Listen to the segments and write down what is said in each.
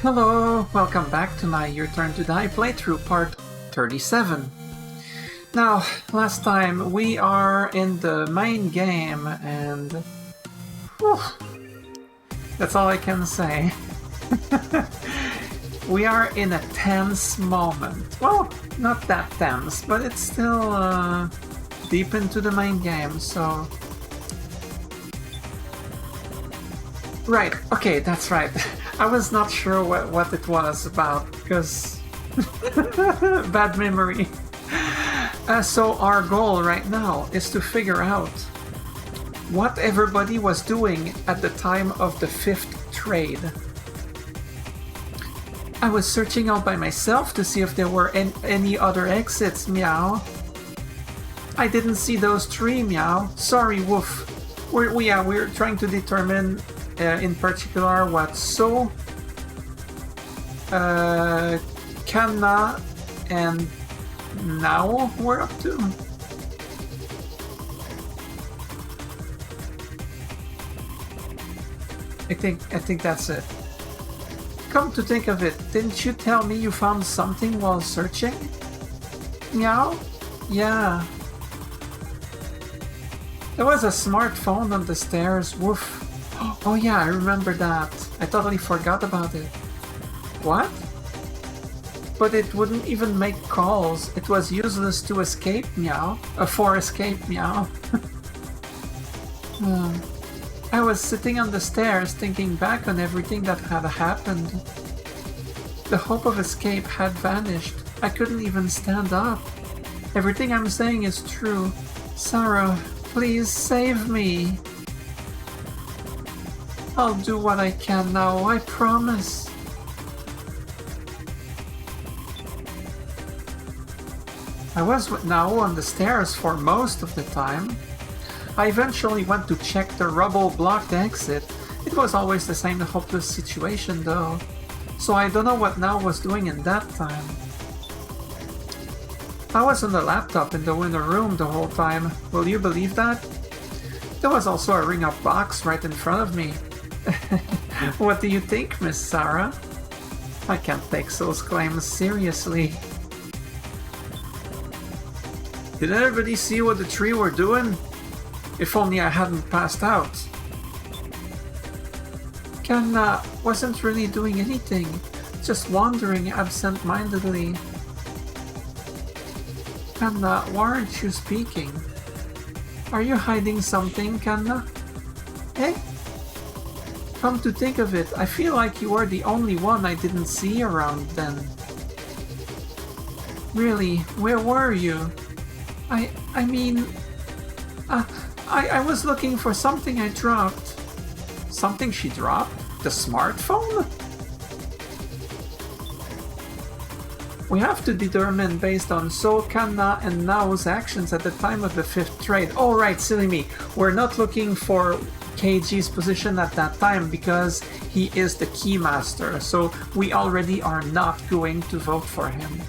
Hello, welcome back to my Your Turn to Die playthrough part 37. Now, last time we are in the main game and... whew, that's all I can say. We are in a tense moment. Well, not that tense, but it's still deep into the main game, so... Right, okay, that's right. I was not sure what it was about, because... bad memory. So our goal right now is to figure out what everybody was doing at the time of the 5th trade. I was searching out by myself to see if there were any other exits, meow. I didn't see those 3, meow. Sorry, woof. We're trying to determine in particular what So, Kanna, and Now we're up to. I think that's it. Come to think of it, didn't you tell me you found something while searching? Meow? Yeah. There was a smartphone on the stairs, woof. Oh yeah, I remember that. I totally forgot about it. What? But it wouldn't even make calls. It was useless to escape, meow. For escape, meow. I was sitting on the stairs thinking back on everything that had happened. The hope of escape had vanished. I couldn't even stand up. Everything I'm saying is true. Sarah, please save me. I'll do what I can now, I promise. I was with Nao on the stairs for most of the time. I eventually went to check the rubble-blocked exit. It was always the same hopeless situation though. So I don't know what Nao was doing in that time. I was on the laptop in the winter room the whole time. Will you believe that? There was also a ring-up box right in front of me. What do you think, Miss Sarah? I can't take those claims seriously. Did everybody see what the 3 were doing? If only I hadn't passed out. Kanna wasn't really doing anything, just wandering absent-mindedly. Kanna, why aren't you speaking? Are you hiding something, Kanna? Eh? Come to think of it, I feel like you were the only one I didn't see around then. Really, where were you? I mean... I was looking for something I dropped. Something she dropped? The smartphone? We have to determine based on So, Kanna, and Nao's actions at the time of the 5th trade. Oh right, silly me. We're not looking for KG's position at that time because he is the keymaster, so we already are not going to vote for him.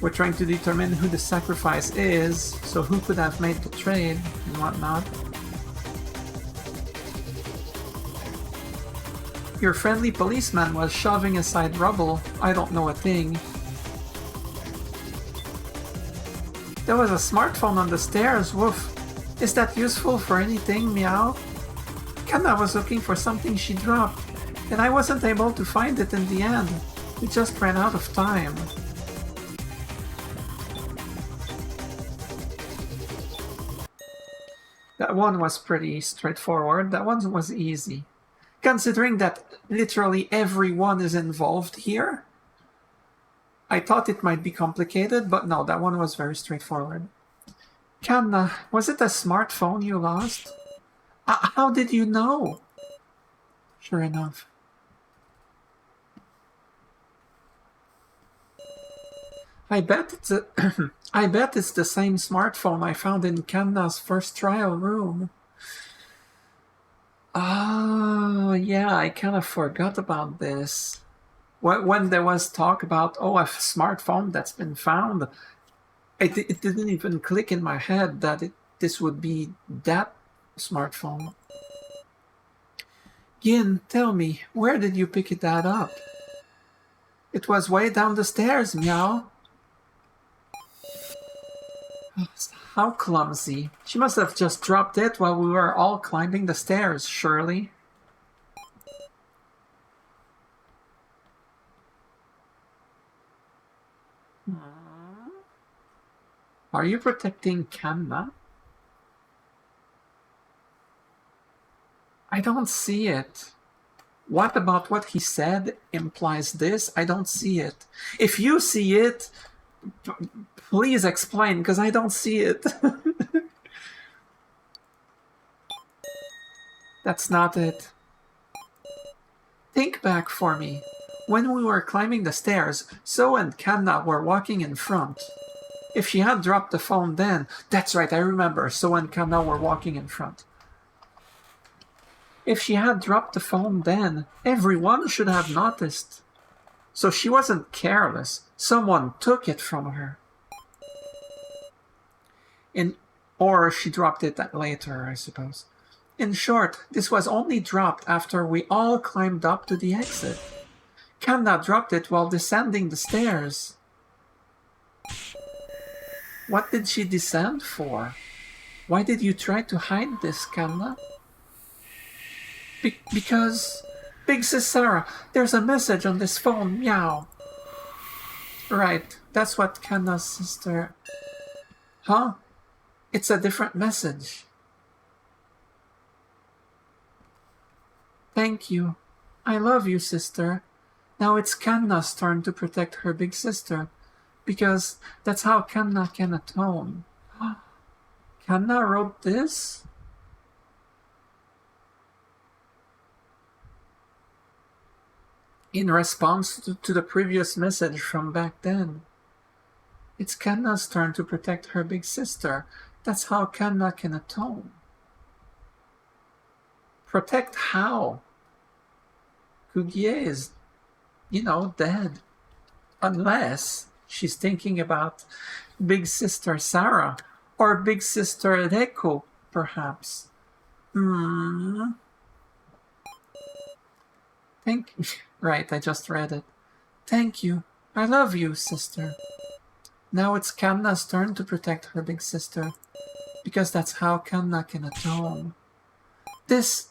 We're trying to determine who the sacrifice is, so who could have made the trade and whatnot. Your friendly policeman was shoving aside rubble. I don't know a thing. There was a smartphone on the stairs, woof. Is that useful for anything, meow? Kanna was looking for something she dropped, and I wasn't able to find it in the end. We just ran out of time. That one was pretty straightforward. That one was easy. Considering that literally everyone is involved here, I thought it might be complicated, but no, that one was very straightforward. Kanna, was it a smartphone you lost? How did you know? Sure enough. I bet it's I bet it's the same smartphone I found in Kanna's first trial room. Oh, yeah, I kind of forgot about this. When there was talk about, oh, a smartphone that's been found, it didn't even click in my head that this would be that smartphone. Yin, tell me, where did you pick that up? It was way down the stairs, meow. How clumsy. She must have just dropped it while we were all climbing the stairs, surely. Are you protecting Kanna? I don't see it. What about what he said implies this? I don't see it. If you see it, please explain, because I don't see it. That's not it. Think back for me. When we were climbing the stairs, So and Kanna were walking in front. If she had dropped the phone then... That's right, I remember. So and Kanna were walking in front. If she had dropped the phone then, everyone should have noticed. So she wasn't careless. Someone took it from her. Or she dropped it later, I suppose. In short, this was only dropped after we all climbed up to the exit. Kanna dropped it while descending the stairs. What did she descend for? Why did you try to hide this, Kanna? Because... Big Sis Sarah, there's a message on this phone, meow. Right, that's what Kanna's sister... Huh? It's a different message. Thank you. I love you, sister. Now it's Kanna's turn to protect her big sister, because that's how Kanna can atone. Kanna wrote this? In response to the previous message from back then. It's Kanna's turn to protect her big sister. That's how Kanna can atone. Protect how? Kugie is, dead. Unless she's thinking about big sister Sarah or big sister Reiko, perhaps. Right, I just read it. Thank you. I love you, sister. Now it's Kanna's turn to protect her big sister, because that's how Kanna can atone. This...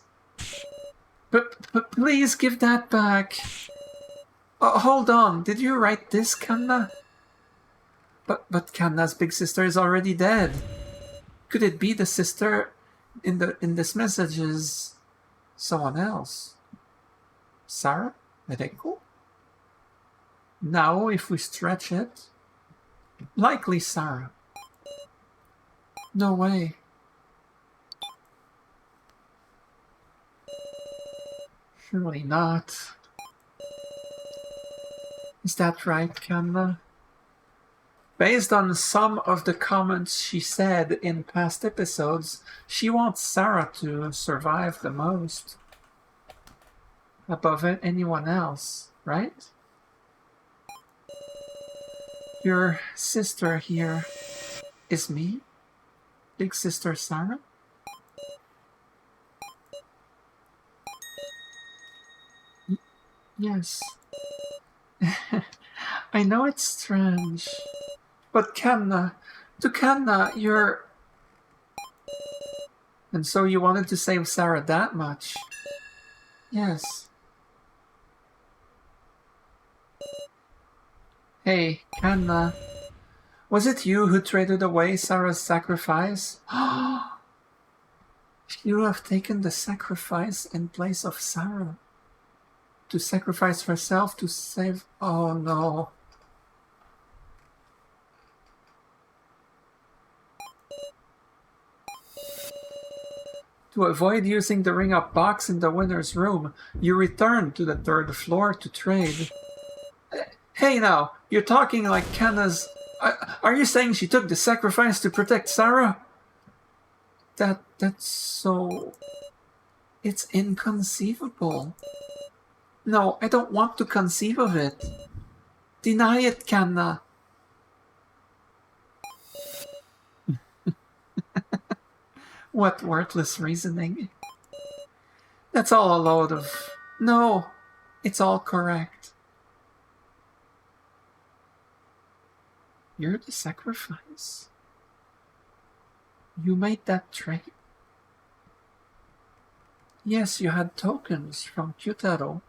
But please give that back. Oh, hold on, did you write this, Kanna? But Kanna's big sister is already dead. Could it be the sister in this message is someone else? Sarah? Reiko? Now, if we stretch it, likely Sarah. No way. Surely not. Is that right, Kanna? Based on some of the comments she said in past episodes, she wants Sarah to survive the most. Above anyone else, right? Your sister here is me? Big sister Sarah? Yes. I know it's strange. But Kanna, to Kanna, you're... And so you wanted to save Sarah that much? Yes. Hey, Kanna. Was it you who traded away Sarah's sacrifice? You have taken the sacrifice in place of Sarah. To sacrifice herself to save... Oh no. To avoid using the ring-up box in the winner's room, you returned to the third floor to trade. Hey now, you're talking like Kanna's... Are you saying she took the sacrifice to protect Sarah? That's so... It's inconceivable. No, I don't want to conceive of it. Deny it, Kanna. What worthless reasoning. That's all a load of... No, it's all correct. You're the sacrifice. You made that trade? Yes, you had tokens from Kyutaro.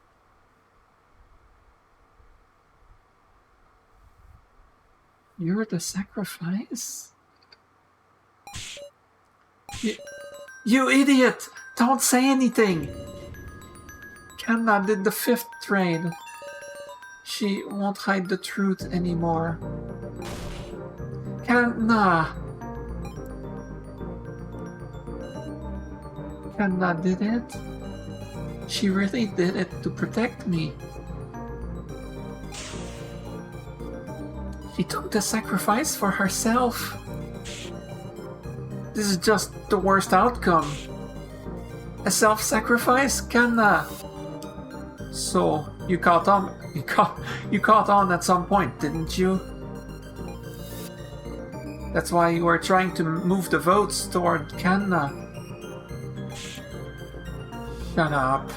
You're the sacrifice? You idiot! Don't say anything! Kanna did the 5th trade. She won't hide the truth anymore. Kanna! Kanna did it? She really did it to protect me. She took the sacrifice for herself. This is just the worst outcome. A self-sacrifice, Kanna. So you caught on. You caught on at some point, didn't you? That's why you were trying to move the votes toward Kanna. Shut up.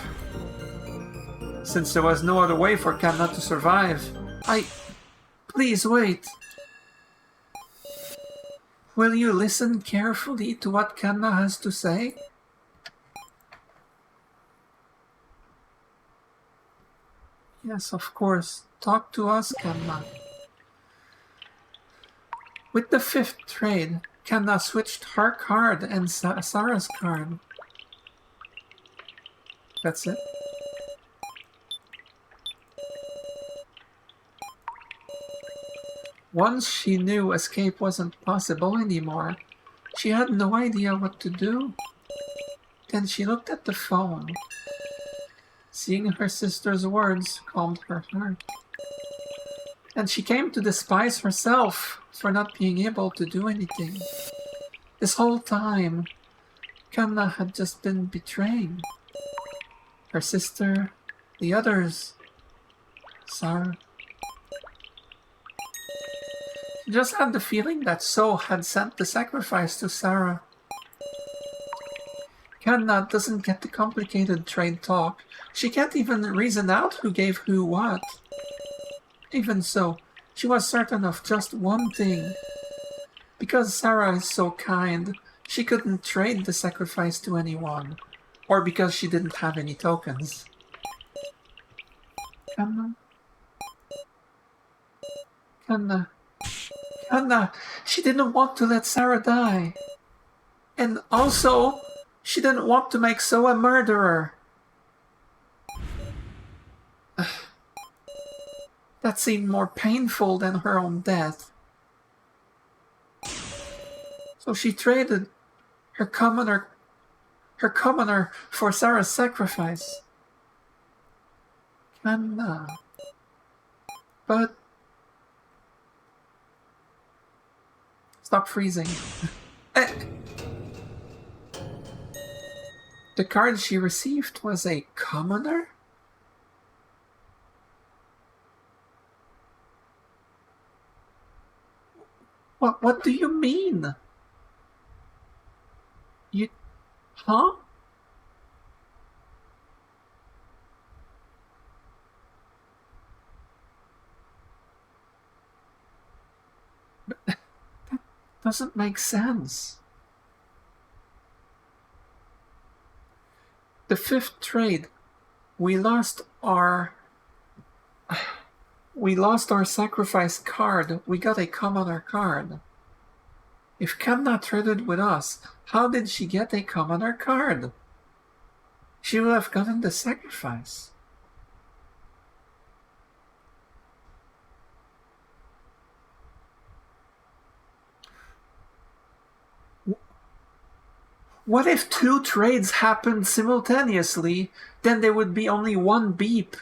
Since there was no other way for Kanna to survive, Please wait. Will you listen carefully to what Kanna has to say? Yes, of course. Talk to us, Kanna. With the 5th trade, Kanna switched her card and Sarah's card. That's it. Once she knew escape wasn't possible anymore, she had no idea what to do. Then she looked at the phone. Seeing her sister's words calmed her heart. And she came to despise herself for not being able to do anything. This whole time, Kanna had just been betraying her sister, the others, Sarah. She just had the feeling that So had sent the sacrifice to Sarah. Kanna doesn't get the complicated trade talk. She can't even reason out who gave who what. Even so, she was certain of just one thing. Because Sarah is so kind, she couldn't trade the sacrifice to anyone. Or because she didn't have any tokens. Kanna, she didn't want to let Sarah die. And also, she didn't want to make So a murderer. That seemed more painful than her own death. So she traded her commoner for Sarah's sacrifice. Kanna. But stop freezing. The card she received was a commoner? What do you mean? Huh? But that doesn't make sense. The 5th trade, we lost our sacrifice card. We got a commoner card. If Kanna traded with us, how did she get a commoner card? She would have gotten the sacrifice. What if 2 trades happened simultaneously? Then there would be only one beep.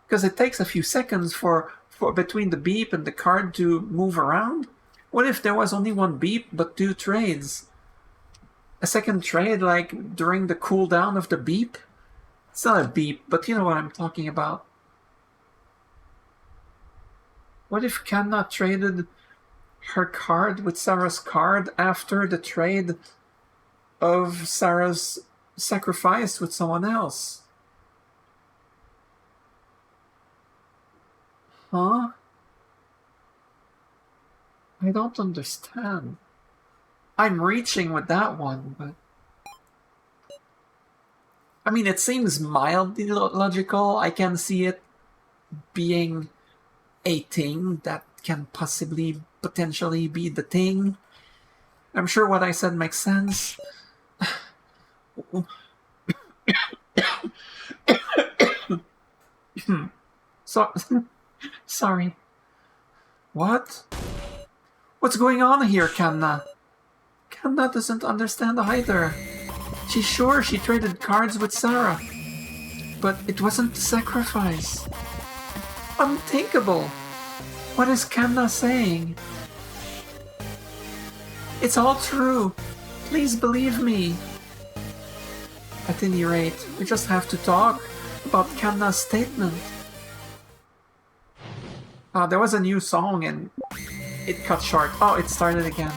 Because it takes a few seconds for between the beep and the card to move around. What if there was only one beep but 2 trades? A second trade, like during the cooldown of the beep? It's not a beep, but you know what I'm talking about. What if Kanna traded her card with Sarah's card after the trade of Sarah's sacrifice with someone else? Huh? I don't understand. I'm reaching with that one, but... I mean, it seems mildly logical. I can see it being a thing that can possibly, potentially be the thing. I'm sure what I said makes sense. So, sorry. What? What's going on here, Kanna? Kanna doesn't understand either. She's sure she traded cards with Sarah. But it wasn't the sacrifice. Unthinkable! What is Kanna saying? It's all true. Please believe me. At any rate, we just have to talk about Kanna's statement. There was a new song and it cut short. Oh, it started again.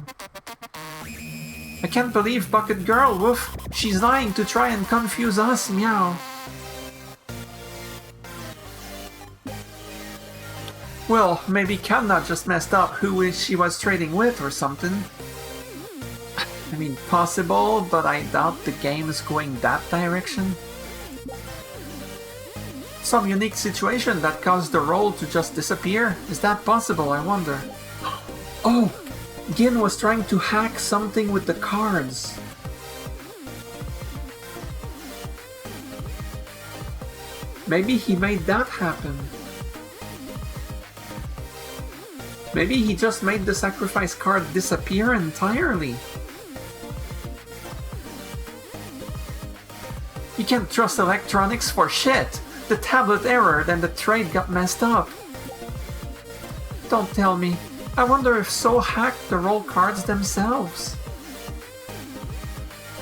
I can't believe Bucket Girl, woof. She's lying to try and confuse us, meow. Well, maybe Kanna just messed up who she was trading with or something. I mean, possible, but I doubt the game is going that direction. Some unique situation that caused the role to just disappear? Is that possible, I wonder? Oh! Gin was trying to hack something with the cards. Maybe he made that happen. Maybe he just made the sacrifice card disappear entirely. You can't trust electronics for shit! The tablet error, then the trade got messed up. Don't tell me. I wonder if So hacked the roll cards themselves.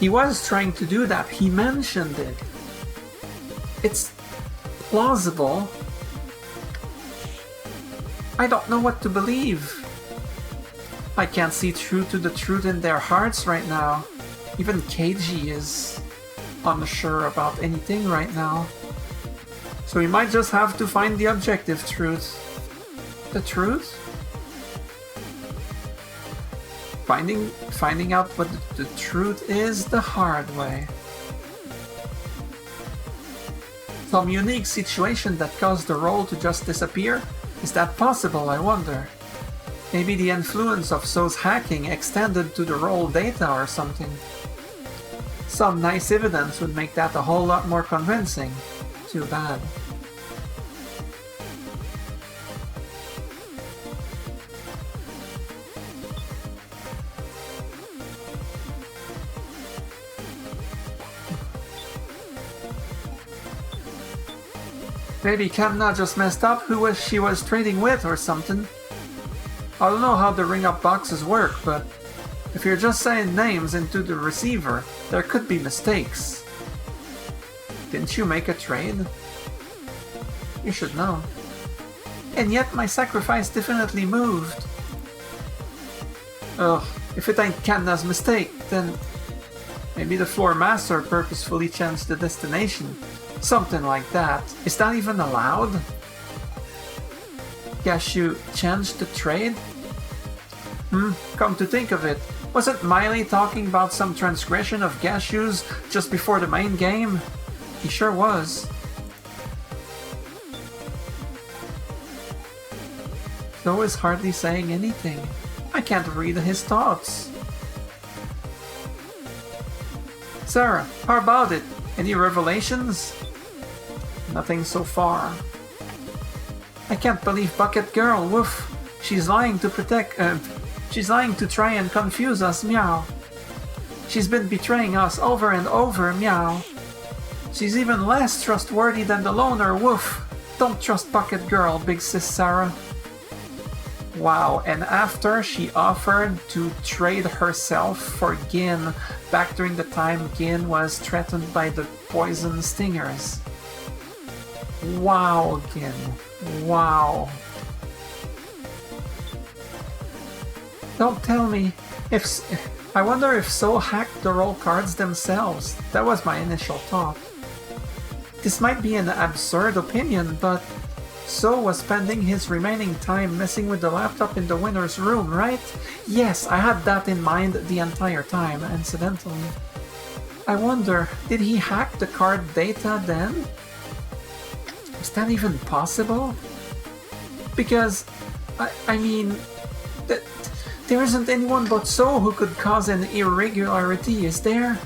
He was trying to do that. He mentioned it. It's plausible. I don't know what to believe. I can't see through to the truth in their hearts right now. Even KG is unsure about anything right now. So we might just have to find the objective truth. The truth? Finding out what the truth is the hard way. Some unique situation that caused the role to just disappear? Is that possible, I wonder? Maybe the influence of So's hacking extended to the role data or something. Some nice evidence would make that a whole lot more convincing. Too bad. Maybe Kanna just messed up who she was trading with or something. I don't know how the ring-up boxes work, but if you're just saying names into the receiver, there could be mistakes. Didn't you make a trade? You should know. And yet my sacrifice definitely moved. Ugh, if it ain't Kanna's mistake, then maybe the floor master purposefully changed the destination. Something like that. Is that even allowed? Gashu changed the trade? Come to think of it, wasn't Miley talking about some transgression of Gashu's just before the main game? He sure was. So is hardly saying anything. I can't read his thoughts. Sarah, how about it? Any revelations? Nothing so far. I can't believe Bucket Girl, woof. She's lying to she's lying to try and confuse us, meow. She's been betraying us over and over, meow. She's even less trustworthy than the loner, woof. Don't trust Bucket Girl, big sis Sarah. Wow, and after she offered to trade herself for Gin back during the time Gin was threatened by the poison stingers. Wow, Gin. Wow. Don't tell me. I wonder if So hacked the roll cards themselves. That was my initial thought. This might be an absurd opinion, but So was spending his remaining time messing with the laptop in the winner's room, right? Yes, I had that in mind the entire time, incidentally. I wonder, did he hack the card data then? Is that even possible? Because, I mean, there isn't anyone but So who could cause an irregularity, is there?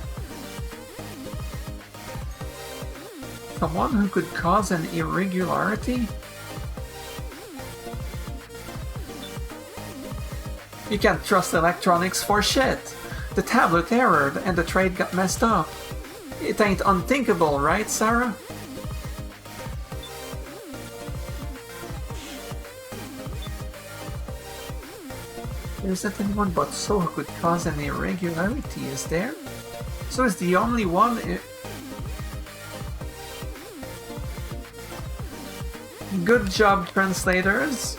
Someone who could cause an irregularity? You can't trust electronics for shit. The tablet errored and the trade got messed up. It ain't unthinkable, right, Sarah? There isn't anyone but So who could cause an irregularity, is there? So is the only one... Good job, translators.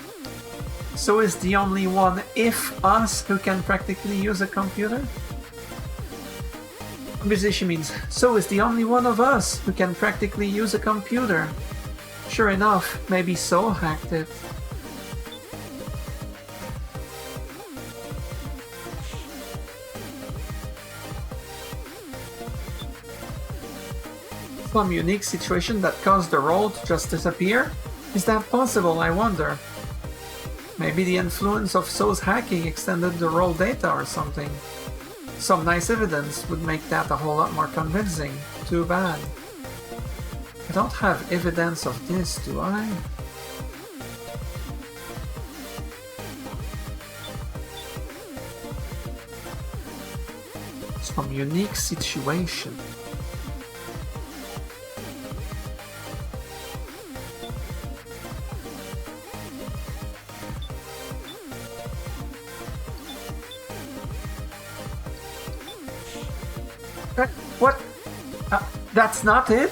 So is the only one, if us, who can practically use a computer? Obviously she means, So is the only one of us who can practically use a computer. Sure enough, maybe So hacked it. Some unique situation that caused the roll to just disappear? Is that possible, I wonder? Maybe the influence of So's hacking extended the roll data or something. Some nice evidence would make that a whole lot more convincing. Too bad. I don't have evidence of this, do I? Some unique situation. What? That's not it?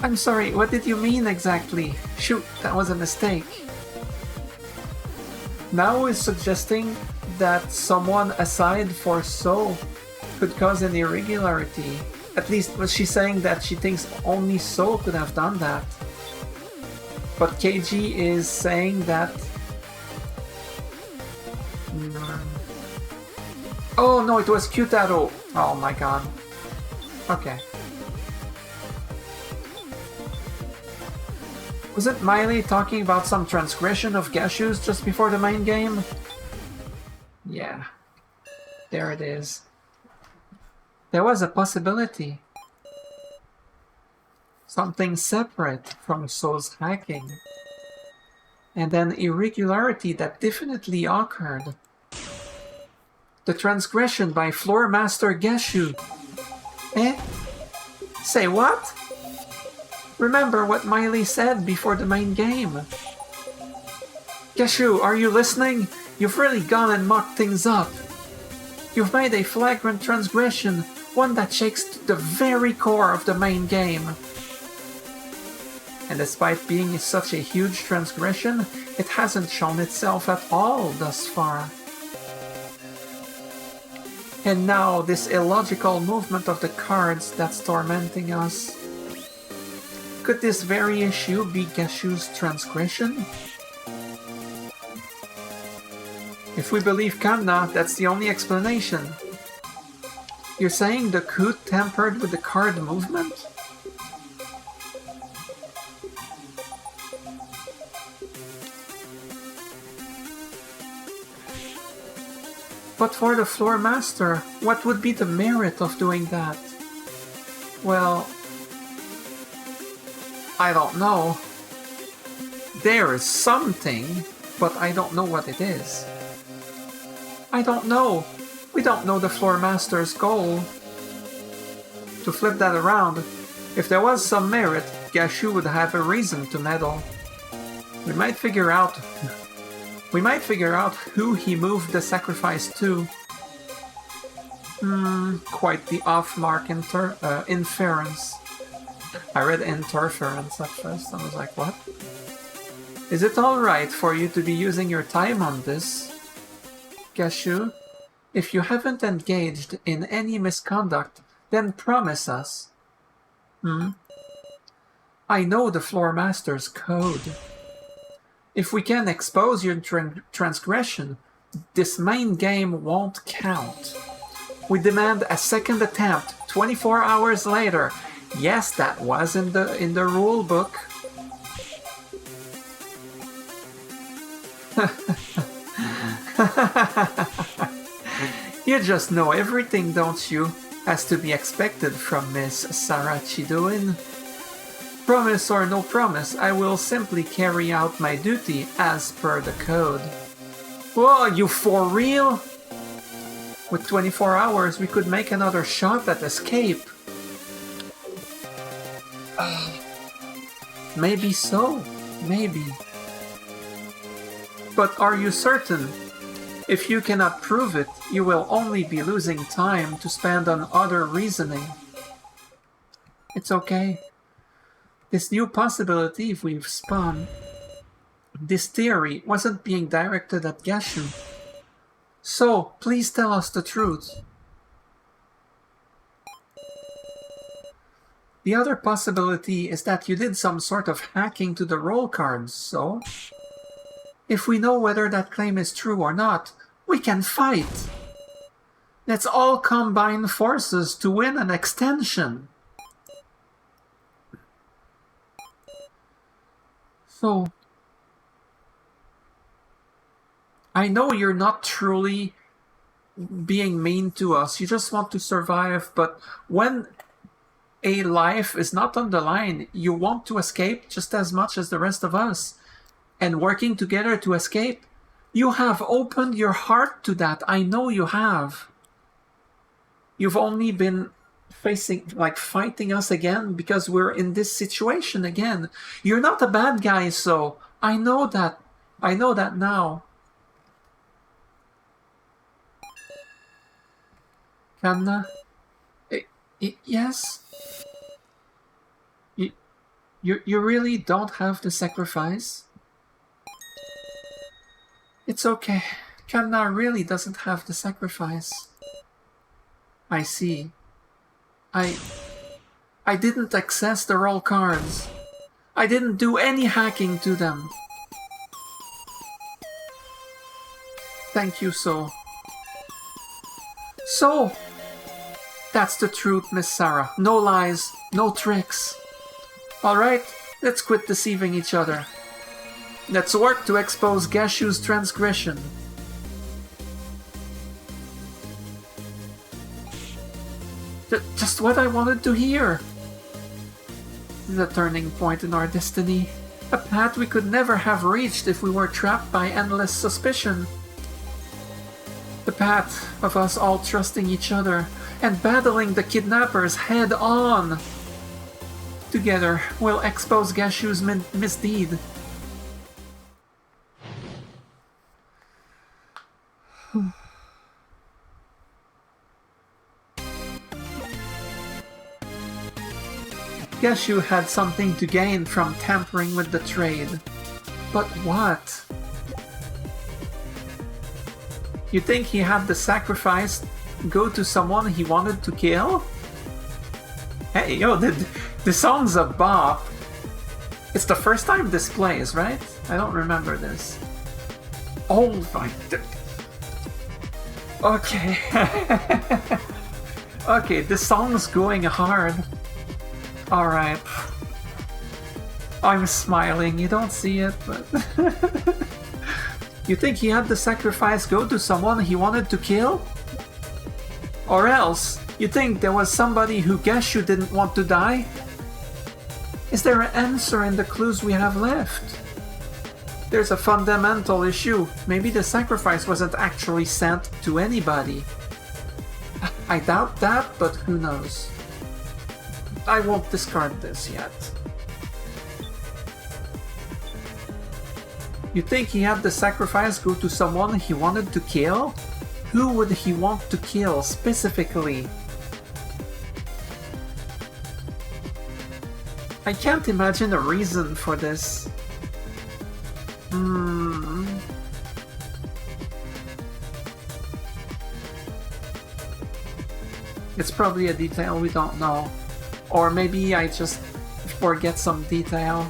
I'm sorry, what did you mean exactly? Shoot, that was a mistake. Now is suggesting that someone aside for So could cause an irregularity. At least was she saying that she thinks only So could have done that. But KG is saying that... Oh no, it was Q-Taro. Oh my god. Okay. Wasn't Miley talking about some transgression of Gashu's just before the main game? Yeah. There it is. There was a possibility. Something separate from So's hacking. And an irregularity that definitely occurred. The transgression by Floor Master Gashu. Eh? Say what? Remember what Miley said before the main game. Gashu, are you listening? You've really gone and mucked things up. You've made a flagrant transgression, one that shakes to the very core of the main game. And despite being such a huge transgression, it hasn't shown itself at all thus far. And now this illogical movement of the cards that's tormenting us. Could this very issue be Gashu's transgression? If we believe Kanna, that's the only explanation. You're saying the coup tampered with the card movement? But for the Floor Master, what would be the merit of doing that? Well, I don't know. There is something, but I don't know what it is. I don't know. We don't know the Floor Master's goal. To flip that around, if there was some merit, Gashu would have a reason to meddle. We might figure out who he moved the sacrifice to. Quite the off-mark inference. I read interference at first, I was like, what? Is it alright for you to be using your time on this? Gashu, if you haven't engaged in any misconduct, then promise us. I know the Floor Master's code. If we can expose your transgression, this main game won't count. We demand a second attempt 24 hours later. Yes, that was in the rule book. You just know everything, don't you? As to be expected from Miss Sarah Chidoin. Promise or no promise, I will simply carry out my duty as per the code. Whoa, you for real? With 24 hours, we could make another shot at escape. Maybe so. Maybe. But are you certain? If you cannot prove it, you will only be losing time to spend on other reasoning. It's okay. This new possibility we've spun, this theory wasn't being directed at Gashu. So, please tell us the truth. The other possibility is that you did some sort of hacking to the roll cards, so... If we know whether that claim is true or not, we can fight. Let's all combine forces to win an extension. So, I know you're not truly being mean to us. You just want to survive, but when a life is not on the line, you want to escape just as much as the rest of us. And working together to escape, you have opened your heart to that. I know you have. You've only been fighting us again because we're in this situation again. You're not a bad guy, so I know that. I know that now. Kanna? Yes? You really don't have the sacrifice? It's okay. Kanna really doesn't have the sacrifice. I see. I didn't access the roll cards. I didn't do any hacking to them. Thank you, So. So, that's the truth, Miss Sarah. No lies, no tricks. Alright, let's quit deceiving each other. Let's work to expose Gashu's transgression. Just what I wanted to hear. The turning point in our destiny. A path we could never have reached if we were trapped by endless suspicion. The path of us all trusting each other and battling the kidnappers head on. Together, we'll expose Gashu's misdeed. Gashu had something to gain from tampering with the trade. But what? You think he had the sacrifice go to someone he wanted to kill? Hey, yo, the song's a bop. It's the first time this plays, right? I don't remember this. Oh my... Okay. Okay, this song's going hard. Alright. I'm smiling, you don't see it, but... You think he had the sacrifice go to someone he wanted to kill? Or else, you think there was somebody who Gashu didn't want to die? Is there an answer in the clues we have left? There's a fundamental issue. Maybe the sacrifice wasn't actually sent to anybody. I doubt that, but who knows? I won't discard this yet. You think he had the sacrifice go to someone he wanted to kill? Who would he want to kill specifically? I can't imagine a reason for this. It's probably a detail we don't know. Or maybe I just or get some detail.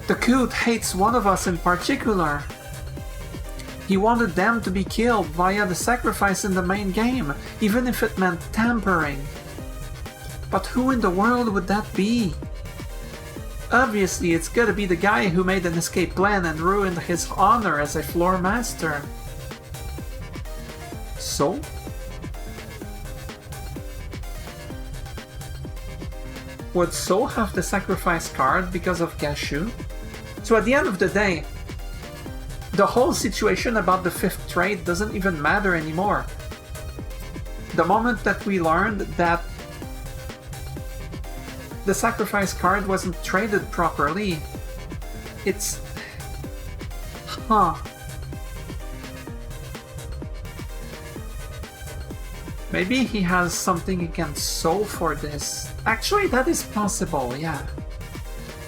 The Coot hates one of us in particular. He wanted them to be killed via the sacrifice in the main game, even if it meant tampering. But who in the world would that be? Obviously, it's gotta be the guy who made an escape plan and ruined his honor as a floor master. So? Would So have the sacrifice card because of Gashu? So at the end of the day, the whole situation about the 5th trade doesn't even matter anymore. The moment that we learned that the sacrifice card wasn't traded properly, it's... Maybe he has something against So for this. Actually, that is possible, yeah.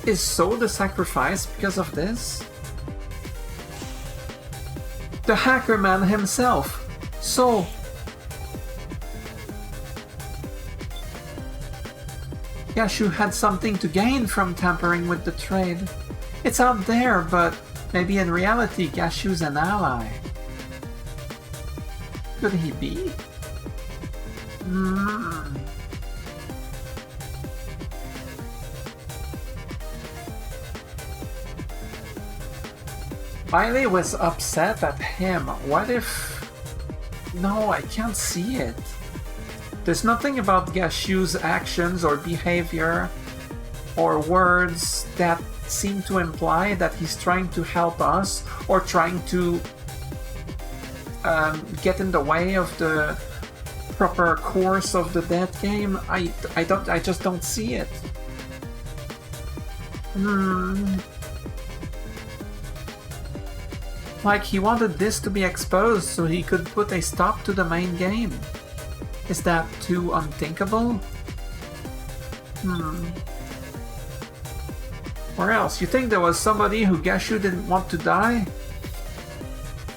Is So the sacrifice because of this? The hacker man himself. So... Gashu had something to gain from tampering with the trade. It's out there, but maybe in reality Gashu's an ally. Could he be? Miley was upset at him. What if... No, I can't see it. There's nothing about Gashu's actions or behavior or words that seem to imply that he's trying to help us or trying to get in the way of the proper course of the dead game. I just don't see it. Like he wanted this to be exposed so he could put a stop to the main game. Is that too unthinkable? Or else, you think there was somebody who Gashu didn't want to die?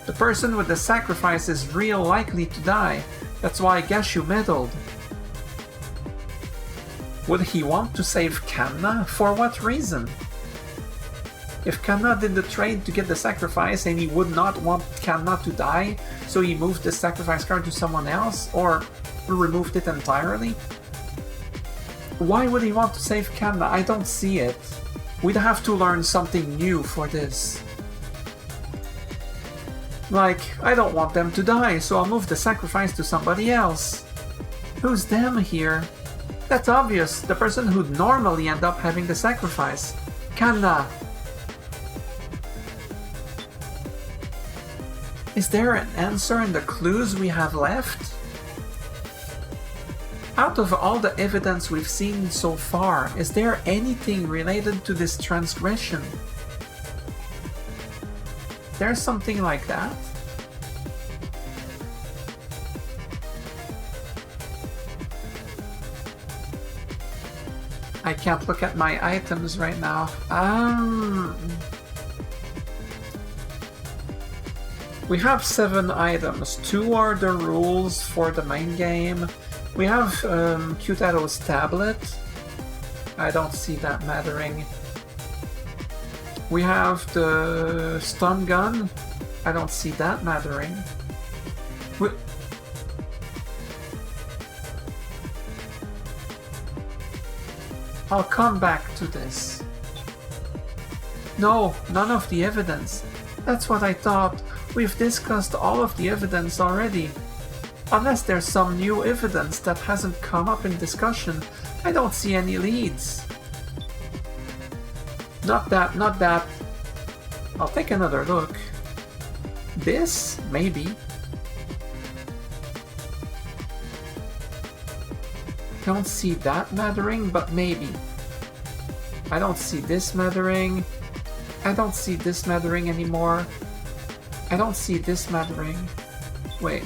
The person with the sacrifice is real likely to die. That's why Gashu meddled. Would he want to save Kanna? For what reason? If Kanna did the trade to get the sacrifice and he would not want Kanna to die, so he moved the sacrifice card to someone else, or removed it entirely? Why would he want to save Kanna? I don't see it. We'd have to learn something new for this. Like, I don't want them to die, so I'll move the sacrifice to somebody else. Who's them here? That's obvious, the person who'd normally end up having the sacrifice. Kanna. Is there an answer in the clues we have left? Out of all the evidence we've seen so far, is there anything related to this transgression? There's something like that? I can't look at my items right now. We have 7 items. 2 are the rules for the main game. We have Q-Taro's tablet. I don't see that mattering. We have the stun gun. I don't see that mattering. I'll come back to this. No, none of the evidence. That's what I thought. We've discussed all of the evidence already. Unless there's some new evidence that hasn't come up in discussion, I don't see any leads. Not that, not that. I'll take another look. This? Maybe. I don't see that mattering, but maybe. I don't see this mattering. I don't see this mattering anymore. I don't see this mattering. Wait.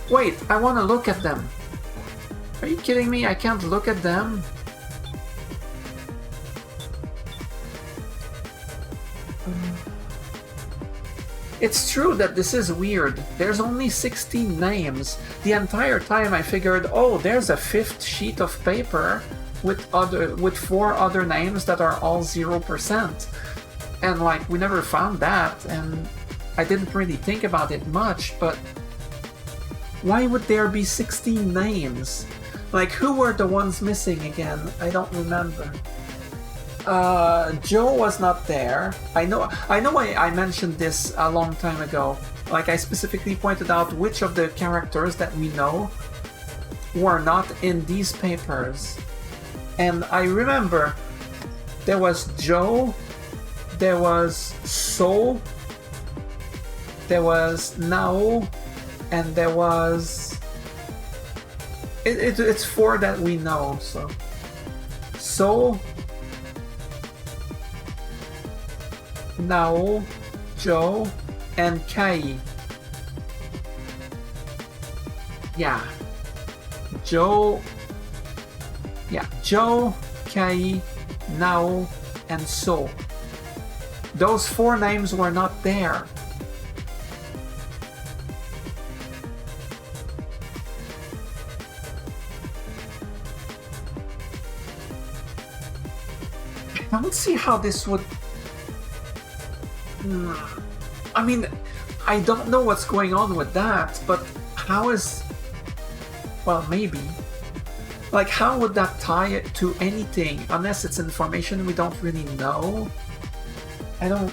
Wait, I want to look at them. Are you kidding me? I can't look at them? It's true that this is weird. There's only 16 names. The entire time I figured, oh, there's a 5th sheet of paper with 4 other names that are all 0%. And like, we never found that, and I didn't really think about it much, but why would there be 16 names? Like, who were the ones missing again? I don't remember. Joe was not there. I know I mentioned this a long time ago. Like, I specifically pointed out which of the characters that we know were not in these papers. And I remember there was Joe, there was So, there was Nao, and there was... It's 4 that we know, so... So... Nao, Joe, and Kai. Yeah. Joe, Kai, Nao, and So. Those 4 names were not there. I don't see how this would... I mean, I don't know what's going on with that, but how is... Well, maybe. Like, how would that tie it to anything, unless it's information we don't really know? I don't...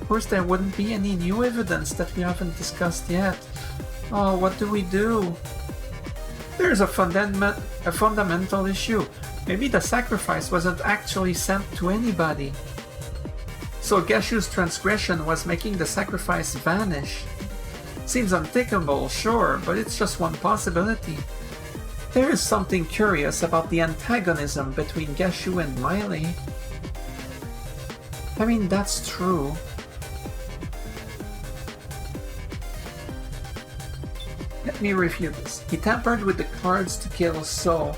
Of course, there wouldn't be any new evidence that we haven't discussed yet. Oh, what do we do? There's a fundamental issue. Maybe the sacrifice wasn't actually sent to anybody. So Gashu's transgression was making the sacrifice vanish. Seems unthinkable, sure, but it's just one possibility. There is something curious about the antagonism between Gashu and Miley. I mean, that's true. Let me review this. He tampered with the cards to kill So,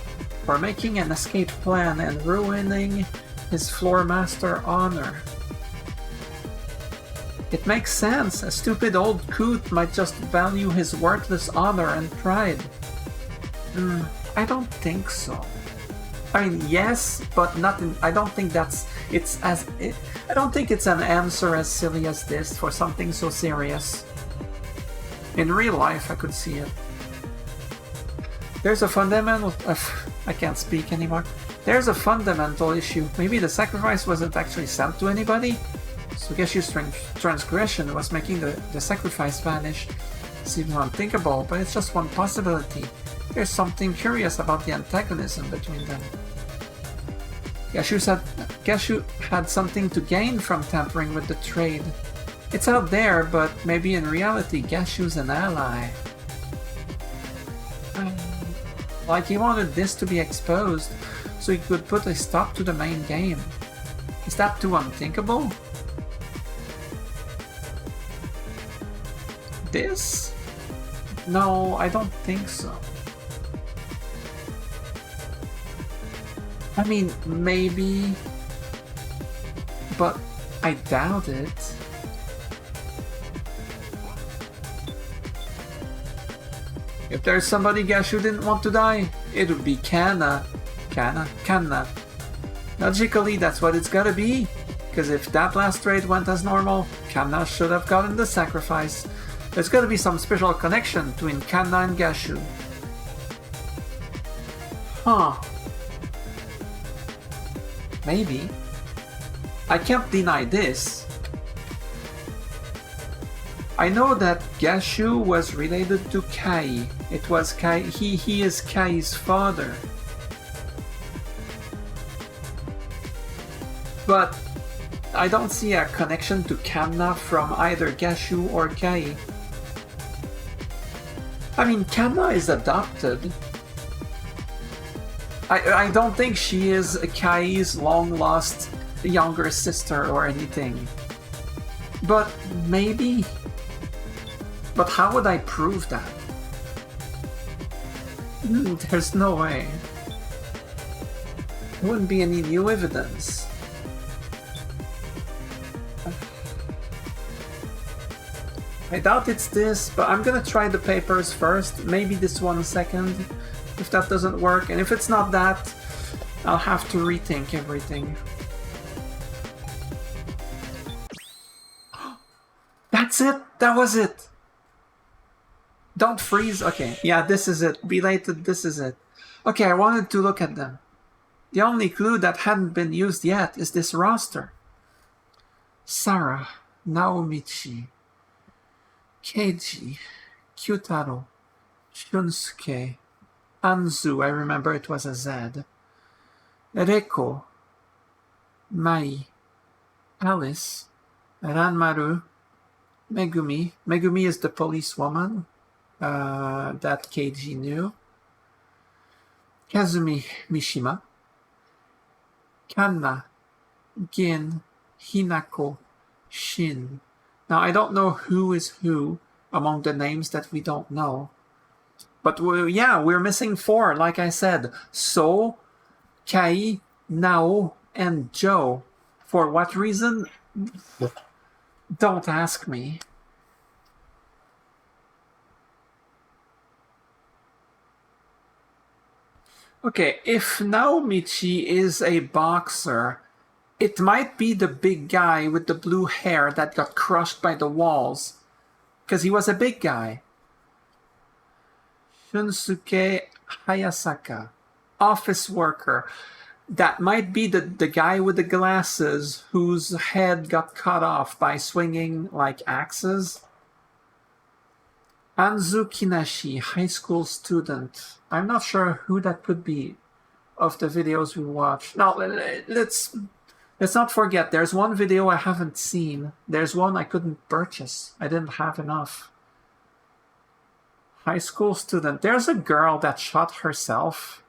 for making an escape plan and ruining his floor master honor. It makes sense. A stupid old coot might just value his worthless honor and pride. I don't think so. I mean, yes, but not in, I don't think that's... I don't think it's an answer as silly as this for something so serious. In real life, I could see it. There's a fundamental... I can't speak anymore. There's a fundamental issue. Maybe the sacrifice wasn't actually sent to anybody? So Gashu's transgression was making the sacrifice vanish. Seems unthinkable, but it's just one possibility. There's something curious about the antagonism between them. Gashu had something to gain from tampering with the trade. It's out there, but maybe in reality Gashu's an ally. Like he wanted this to be exposed, so he could put a stop to the main game. Is that too unthinkable? This? No, I don't think so. I mean, maybe, but I doubt it. If there's somebody Gashu didn't want to die, it would be Kanna. Logically, that's what it's gotta be. Because if that last raid went as normal, Kanna should have gotten the sacrifice. There's gotta be some special connection between Kanna and Gashu. Huh. Maybe. I can't deny this. I know that Gashu was related to Kai. It was Kai. He is Kai's father. But I don't see a connection to Kanna from either Gashu or Kai. I mean, Kanna is adopted. I don't think she is Kai's long-lost younger sister or anything. But maybe. But how would I prove that? There's no way. There wouldn't be any new evidence. I doubt it's this, but I'm gonna try the papers first. Maybe this one second. If that doesn't work, and if it's not that, I'll have to rethink everything. That's it! That was it! Don't freeze. Okay, yeah, this is it. Belated, this is it. Okay, I wanted to look at them. The only clue that hadn't been used yet is this roster. Sarah, Naomichi, Keiji, Kyutaro, Shunsuke, Anzu, I remember it was a Z, Reiko, Mai, Alice, Ranmaru, Megumi. Megumi is the policewoman that Keiji knew. Kazumi Mishima, Kanna, Gin, Hinako, Shin. Now, I don't know who is who among the names that we don't know. But we're missing 4, like I said. So, Kai, Nao, and Joe. For what reason? Don't ask me. Okay, if Naomichi is a boxer, it might be the big guy with the blue hair that got crushed by the walls. Because he was a big guy. Shunsuke Hayasaka, office worker. That might be the guy with the glasses whose head got cut off by swinging like axes. Anzu Kinashi, high school student. I'm not sure who that could be of the videos we watched. Now, let's not forget, there's one video I haven't seen. There's one I couldn't purchase. I didn't have enough. High school student. There's a girl that shot herself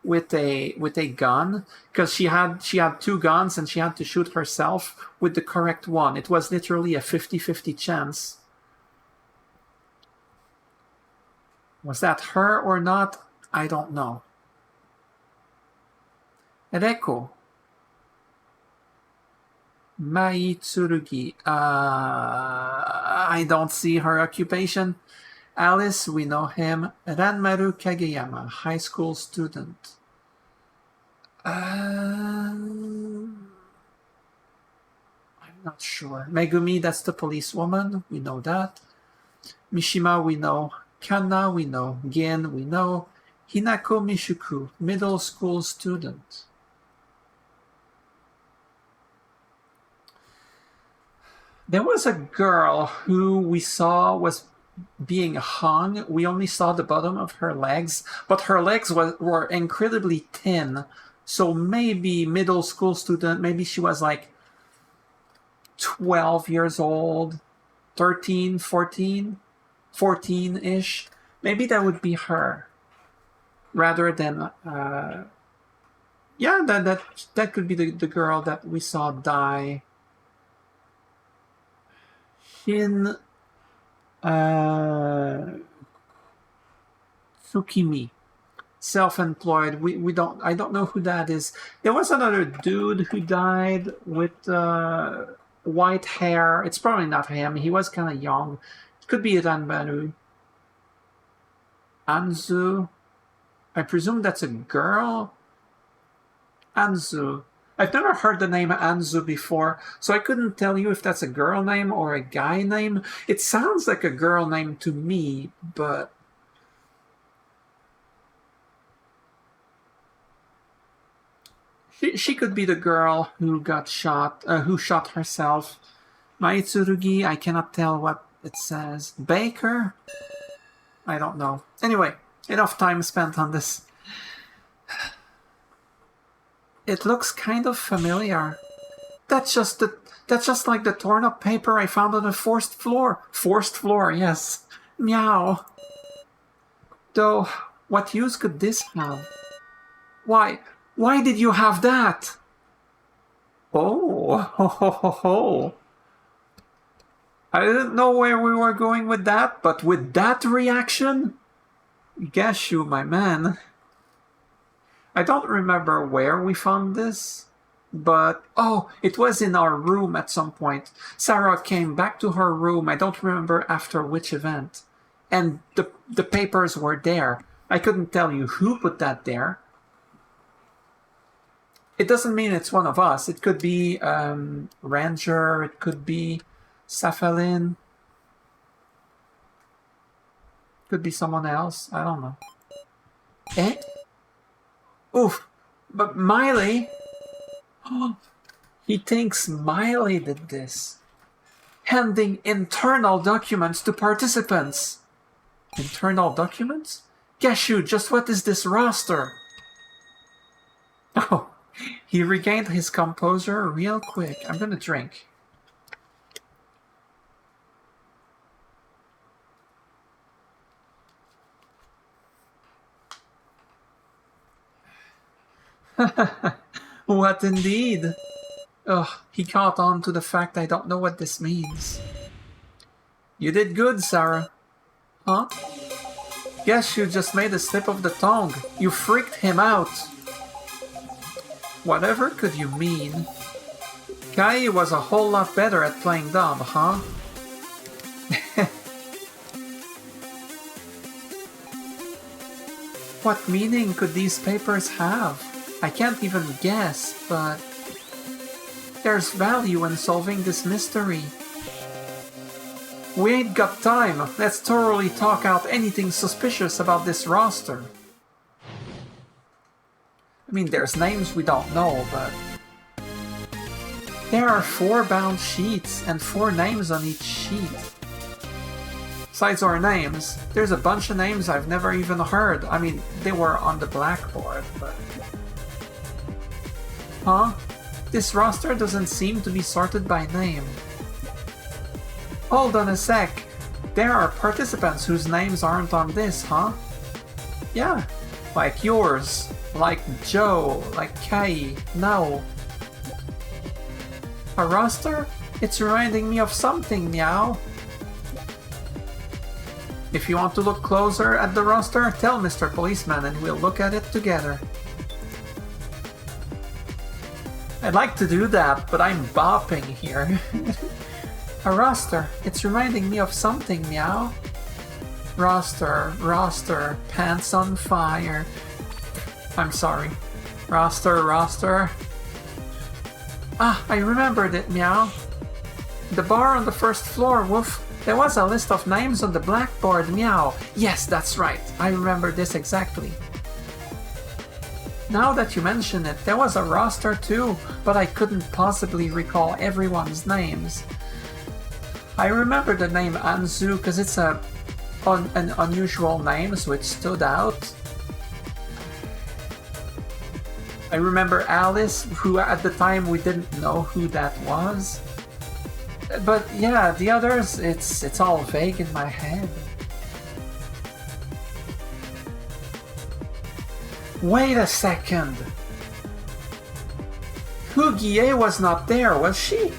with a gun because she had 2 guns and she had to shoot herself with the correct one. It was literally a 50-50 chance. Was that her or not? I don't know. Reiko. Mai Tsurugi. I don't see her occupation. Alice, we know him. Ranmaru Kageyama, high school student. I'm not sure. Megumi, that's the policewoman. We know that. Mishima, we know. Kanna, we know. Gin, we know. Hinako Mishuku, middle school student. There was a girl who we saw was being hung. We only saw the bottom of her legs, but her legs were incredibly thin. So maybe middle school student, maybe she was like 12 years old, 13, 14, 14-ish. Maybe that would be her. Rather than, yeah, that could be the girl that we saw die. Shin Tsukimi, self-employed. I don't know who that is. There was another dude who died with white hair. It's probably not him. He was kind of young. It could be Ranmaru. Anzu. I presume that's a girl. Anzu. I've never heard the name Anzu before, so I couldn't tell you if that's a girl name or a guy name. It sounds like a girl name to me, but she could be the girl who got shot, who shot herself. Maitsurugi, I cannot tell what it says. Baker? I don't know. Anyway, enough time spent on this. It looks kind of familiar. That's just like the torn up paper I found on the forced floor. Forced floor, yes. Meow. Though, what use could this have? Why did you have that? Oh, ho, ho, ho, ho. I didn't know where we were going with that, but with that reaction? Gashu, my man. I don't remember where we found this, but oh, it was in our room at some point. Sarah came back to her room. I don't remember after which event. And the papers were there. I couldn't tell you who put that there. It doesn't mean it's one of us. It could be Ranger. It could be Safalin. Could be someone else. I don't know. Eh? Oof. But Miley... Oh, he thinks Miley did this. Handing internal documents to participants. Internal documents? Gashu, just what is this roster? Oh, he regained his composure real quick. I'm gonna drink. What indeed? Ugh, he caught on to the fact I don't know what this means. You did good, Sarah. Huh? Guess you just made a slip of the tongue. You freaked him out. Whatever could you mean? Kai was a whole lot better at playing dumb, huh? What meaning could these papers have? I can't even guess, but there's value in solving this mystery. We ain't got time. Let's thoroughly talk out anything suspicious about this roster. I mean, there's names we don't know, but... There are 4 bound sheets and 4 names on each sheet. Besides our names, there's a bunch of names I've never even heard. I mean, they were on the blackboard, but... Huh? This roster doesn't seem to be sorted by name. Hold on a sec. There are participants whose names aren't on this, huh? Yeah, like yours, like Joe, like Kai, no. A roster? It's reminding me of something, Meow. If you want to look closer at the roster, tell Mr. Policeman and we'll look at it together. I'd like to do that, but I'm bopping here. A roster. It's reminding me of something, Meow. Roster, roster, pants on fire. I'm sorry. Roster. Ah, I remembered it, Meow. The bar on the first floor, Woof. There was a list of names on the blackboard, Meow. Yes, that's right. I remember this exactly. Now that you mention it, there was a roster too, but I couldn't possibly recall everyone's names. I remember the name Anzu because it's an unusual name, so it stood out. I remember Alice, who at the time we didn't know who that was. But yeah, the others, it's all vague in my head. Wait a second! Hugie was not there, was she?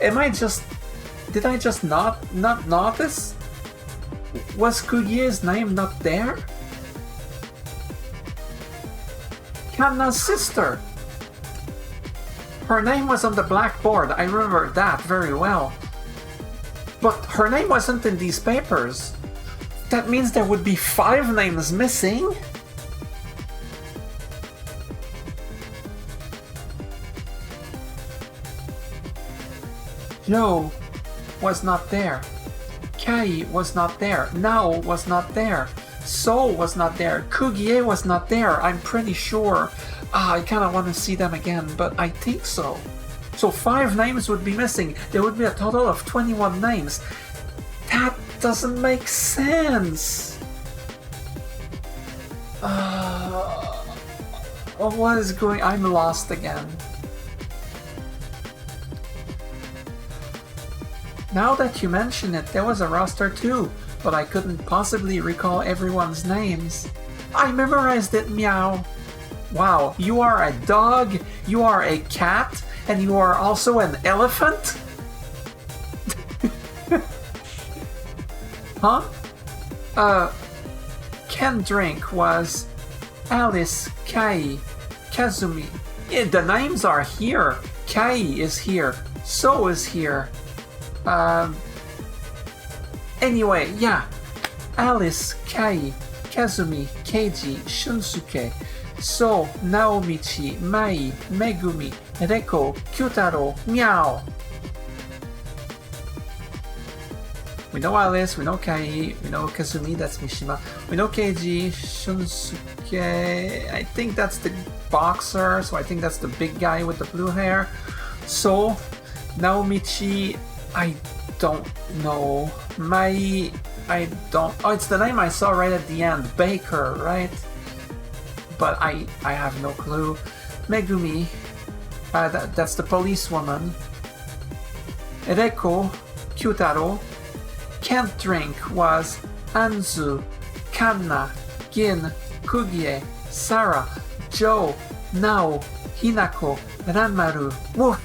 Did I just not notice? Was Kugie's name not there? Kanna's sister! Her name was on the blackboard, I remember that very well. But her name wasn't in these papers. That means there would be 5 names missing? Joe was not there. Kai was not there. Nao was not there. So was not there. Kugie was not there. I'm pretty sure. I kind of want to see them again, but I think so. So 5 names would be missing. There would be a total of 21 names. That doesn't make sense. What is going... I'm lost again. Now that you mention it, there was a roster too, but I couldn't possibly recall everyone's names. I memorized it, Meow. Wow, you are a dog, you are a cat, and you are also an elephant? Huh? Ken Drink was Alice, Kai, Kazumi. Yeah, the names are here. Kai is here. So is here. Anyway, yeah. Alice, Kai, Kazumi, Keiji, Shunsuke, So, Naomichi, Mai, Megumi, Reko, Kyutaro, Meow. We know Alice, we know Kai, we know Kazumi, that's Mishima. We know Keiji, Shunsuke, I think that's the boxer, so I think that's the big guy with the blue hair. So, Naomichi, I don't know. Mai, I don't... Oh, it's the name I saw right at the end. Baker, right? But I have no clue. Megumi, that's the policewoman. Reko, Kyutaro. Can't drink was Anzu, Kanna, Gin, Kugie, Sara, Joe, Nao, Hinako, Ranmaru. Whoa.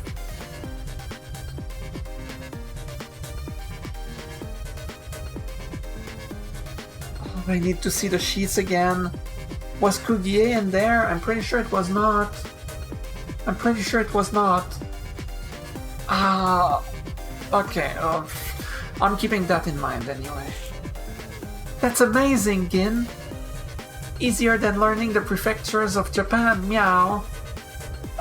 Oh, I need to see the sheets again. Was Kugie in there? I'm pretty sure it was not. I'm pretty sure it was not. Okay. I'm keeping that in mind anyway. That's amazing, Gin. Easier than learning the prefectures of Japan, meow.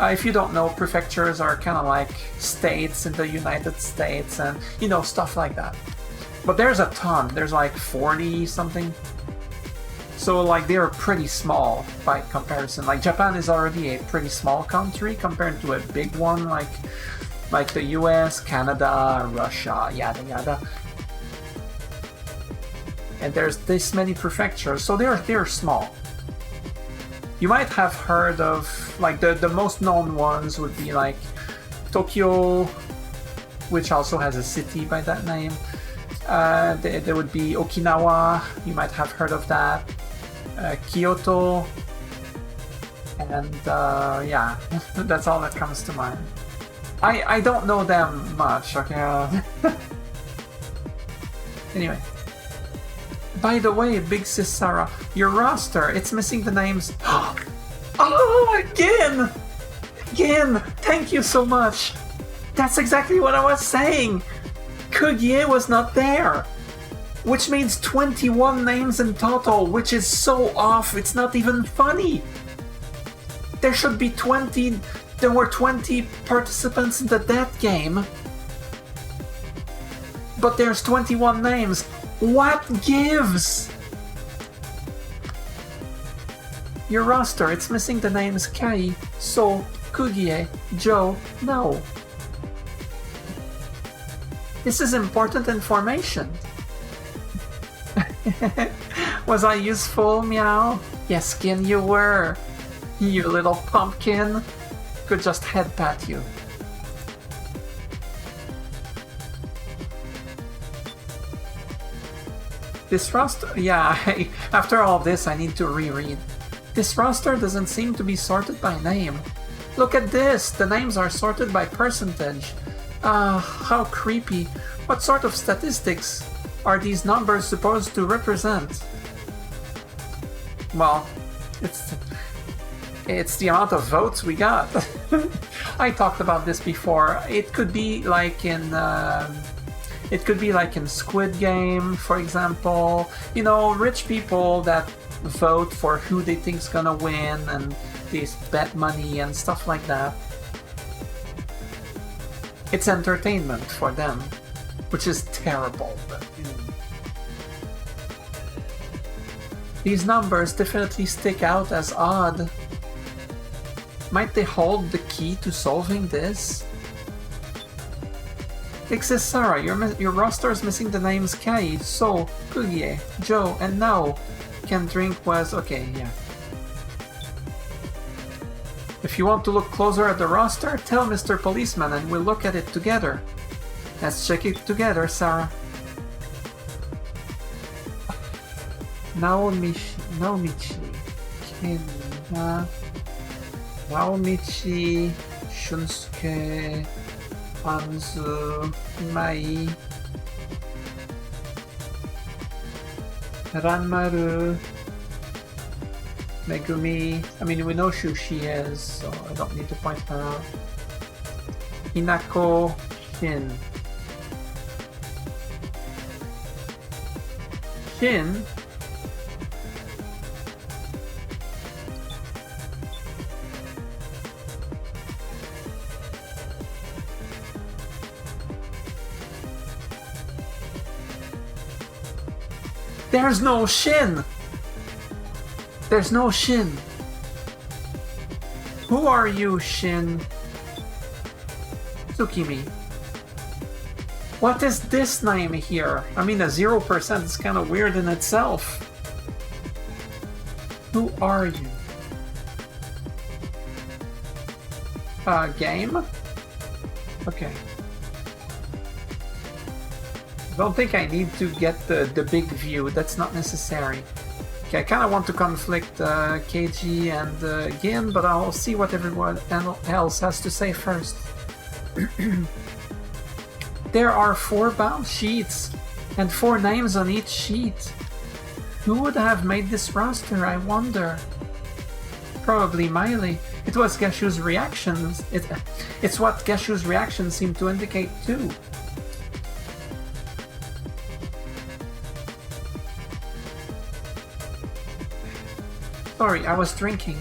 If you don't know, prefectures are kind of like states in the United States and, you know, stuff like that. But there's a ton. There's like 40 something. So like they're pretty small by comparison. Like Japan is already a pretty small country compared to a big one like the US, Canada, Russia, yada yada. And there's this many prefectures, so they're small. You might have heard of, like, the most known ones would be like Tokyo, which also has a city by that name. There would be Okinawa, you might have heard of that. Kyoto, and yeah, that's all that comes to mind. I don't know them much, okay? Anyway. By the way, Big Sis Sarah, your roster, it's missing the names. Oh, again! Again! Thank you so much! That's exactly what I was saying! Kugie was not there! Which means 21 names in total, which is so off, it's not even funny! There should be 20... There were 20 participants in the death game. But there's 21 names. What gives? Your roster, it's missing the names Kai, So, Kugie, Joe, No. This is important information. Was I useful, meow? Yes, Skin, you were. You little pumpkin. Could just head pat you. This roster... Yeah, after all this, I need to reread. This roster doesn't seem to be sorted by name. Look at this! The names are sorted by percentage. How creepy. What sort of statistics are these numbers supposed to represent? Well, it's the amount of votes we got. I talked about this before. It could be like in... It could be like in Squid Game, for example. You know, rich people that vote for who they think's gonna win and they bet money and stuff like that. It's entertainment for them, which is terrible. But, these numbers definitely stick out as odd. Might they hold the key to solving this? It says Sarah, your roster is missing the names Kai, So, Kugie, Joe, and Nao. Can't drink was... okay, yeah. If you want to look closer at the roster, tell Mr. Policeman and we'll look at it together. Let's check it together, Sarah. Naomichi, Kenna, Naomichi, Shunsuke, Anzu, Mai, Ranmaru, Megumi. I mean, we know who she is, so I don't need to point her out. Hinako Shin. Shin. There's no Shin! There's no Shin. Who are you, Shin? Tsukimi. What is this name here? I mean, a 0% is kind of weird in itself. Who are you? Game? Okay. Don't think I need to get the big view. That's not necessary. Okay, I kind of want to conflict KG and Gin, but I'll see what everyone else has to say first. There are 4 bound sheets and 4 names on each sheet. Who would have made this roster, I wonder? Probably Miley. It was Gashu's reactions. It's what Gashu's reactions seem to indicate too. Sorry, I was drinking.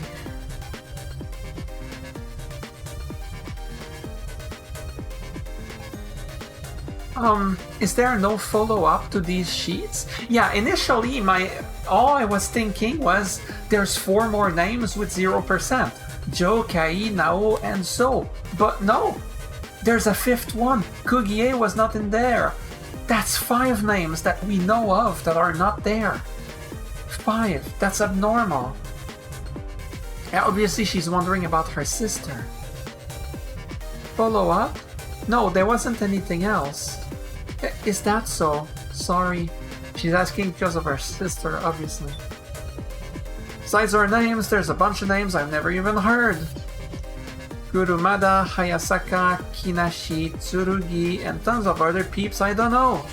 Is there no follow-up to these sheets? Yeah, initially all I was thinking was there's 4 more names with 0%. Joe, Kai, Nao, and So. But no! There's a 5th one. Kugie was not in there. That's 5 names that we know of that are not there. 5. That's abnormal. Obviously she's wondering about her sister. Follow up? No, there wasn't anything else. Is that so? Sorry. She's asking because of her sister, obviously. Besides our names, there's a bunch of names I've never even heard. Kurumada, Hayasaka, Kinashi, Tsurugi, and tons of other peeps I don't know.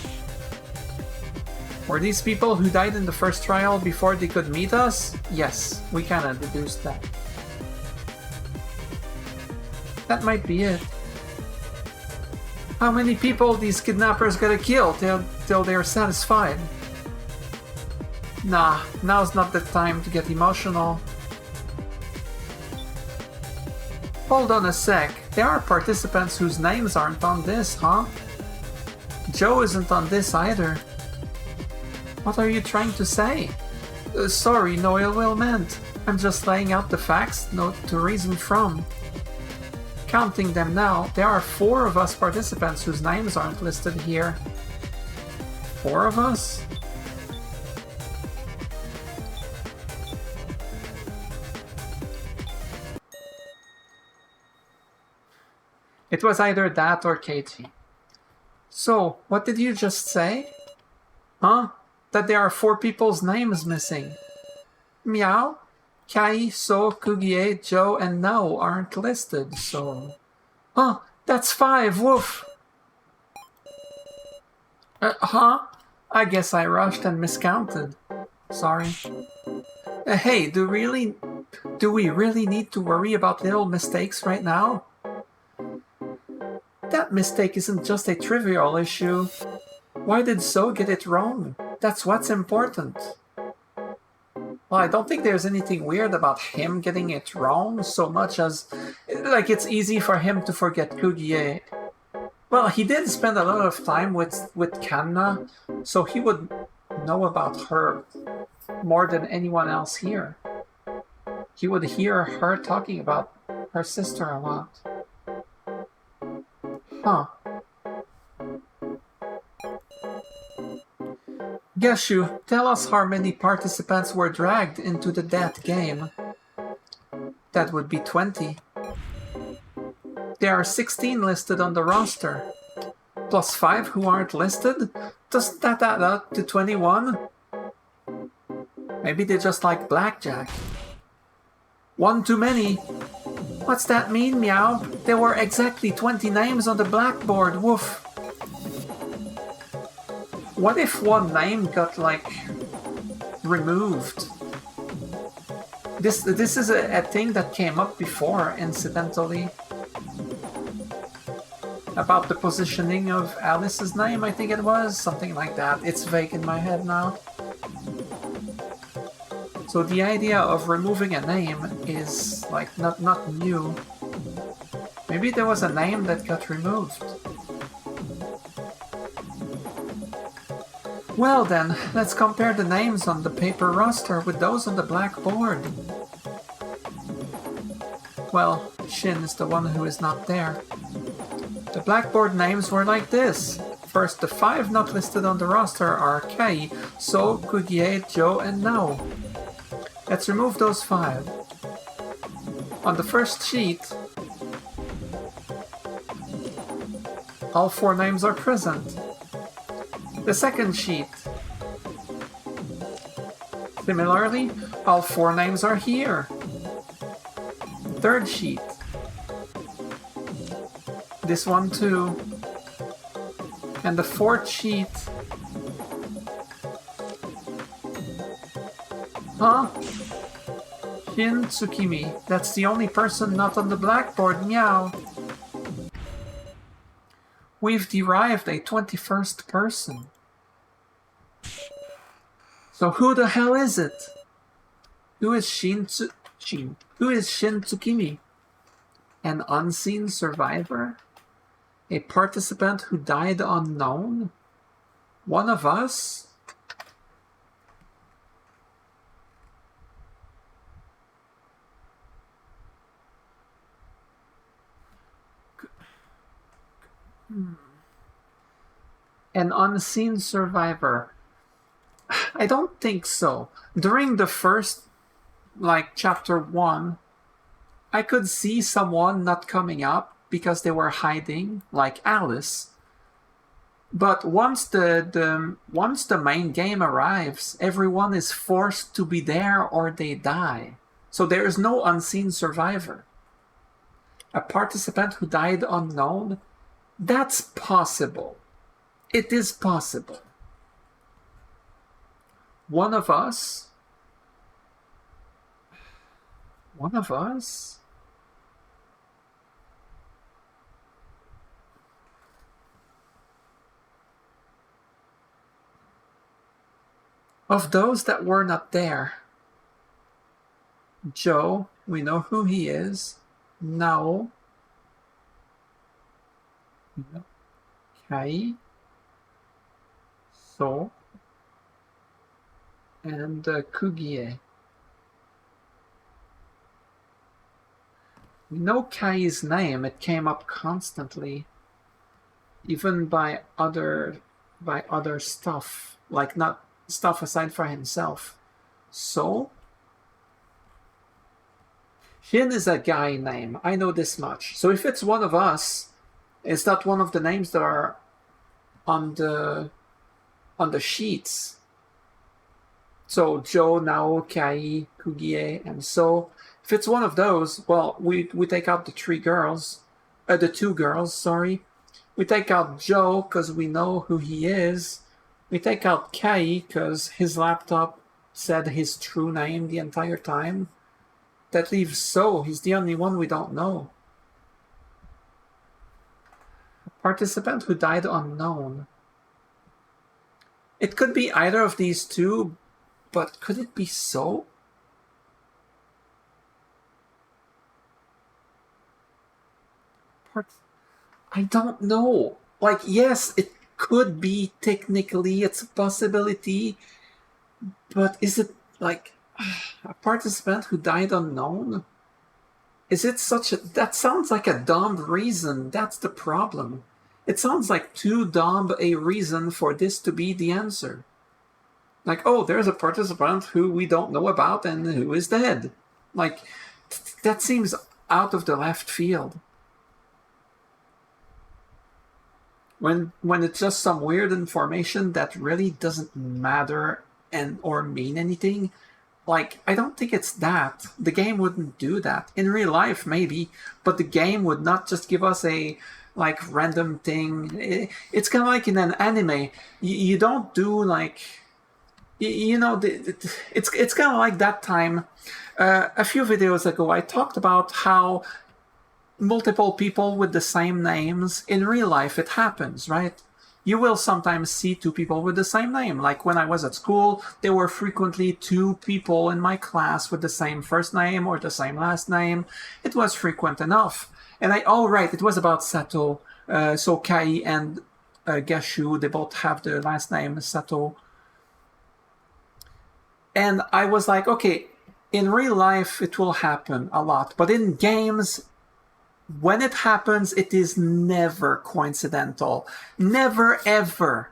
Were these people who died in the first trial before they could meet us? Yes, we kinda deduced that. That might be it. How many people these kidnappers gotta kill till they're satisfied? Nah, now's not the time to get emotional. Hold on a sec, there are participants whose names aren't on this, huh? Joe isn't on this either. What are you trying to say? Sorry, no ill will meant. I'm just laying out the facts, no to reason from. Counting them now, there are 4 of us participants whose names aren't listed here. 4 of us? It was either that or Katie. So, what did you just say? Huh? That there are 4 people's names missing. Meow? Kai, So, Kugie, Joe, and Nao aren't listed, so... Huh? That's 5, woof! Huh? I guess I rushed and miscounted. Sorry. Hey, do we really need to worry about little mistakes right now? That mistake isn't just a trivial issue. Why did So get it wrong? That's what's important. Well, I don't think there's anything weird about him getting it wrong so much as, like, it's easy for him to forget Kugie. Well, he did spend a lot of time with Kanna, so he would know about her more than anyone else here. He would hear her talking about her sister a lot. Huh. Gashu, tell us how many participants were dragged into the death game. That would be 20. There are 16 listed on the roster. Plus 5 who aren't listed? Doesn't that add up to 21? Maybe they just like blackjack. 1 too many. What's that mean, Meow? There were exactly 20 names on the blackboard, woof. What if one name got, like, removed? This is a thing that came up before, incidentally. About the positioning of Alice's name, I think it was. Something like that. It's vague in my head now. So the idea of removing a name is, like, not new. Maybe there was a name that got removed. Well then, let's compare the names on the paper roster with those on the blackboard. Well, Shin is the one who is not there. The blackboard names were like this. First, the 5 not listed on the roster are Kai, So, Kugie, Joe, and Nao. Let's remove those 5. On the first sheet, all 4 names are present. The second sheet. Similarly, all 4 names are here. The third sheet. This one too. And the fourth sheet. Huh? Shin Tsukimi. That's the only person not on the blackboard, meow. We've derived a 21st person. So who the hell is it? Who is Shin Tsukimi? An unseen survivor? A participant who died unknown? One of us? An unseen survivor. I don't think so. During the first, chapter 1, I could see someone not coming up because they were hiding, like Alice. But once the main game arrives, everyone is forced to be there or they die. So there is no unseen survivor. A participant who died unknown, that's possible. It is possible. One of us? Of those that were not there, Joe, we know who he is. Nao, Kai, So, and Kugie. We know Kai's name, it came up constantly, even by other stuff, like not stuff aside from himself. So, Shin is a guy name, I know this much. So if it's one of us, it's not one of the names that are on the sheets. So Joe, Nao, Kai, Kugie, and So. If it's one of those, well, we take out the 2 girls, sorry. We take out Joe because we know who he is. We take out Kai because his laptop said his true name the entire time. That leaves So. He's the only one we don't know. A participant who died unknown. It could be either of these 2, but could it be So? I don't know. Yes, it could be technically, it's a possibility, but is it a participant who died unknown? Is it that sounds like a dumb reason. That's the problem. It sounds like too dumb a reason for this to be the answer. Oh, there's a participant who we don't know about and who is dead. That seems out of the left field. When it's just some weird information that really doesn't matter or mean anything, I don't think it's that. The game wouldn't do that. In real life, maybe, but the game would not just give us a random thing. It's kind of like in an anime. You don't do You know, it's kind of like that time. A few videos ago, I talked about how multiple people with the same names, in real life, it happens, right? You will sometimes see two people with the same name. Like when I was at school, there were frequently two people in my class with the same first name or the same last name. It was frequent enough. And right, it was about Sato. So Kai and Gashu, they both have the last name Sato. And I was like, okay, in real life, it will happen a lot. But in games, when it happens, it is never coincidental. Never, ever.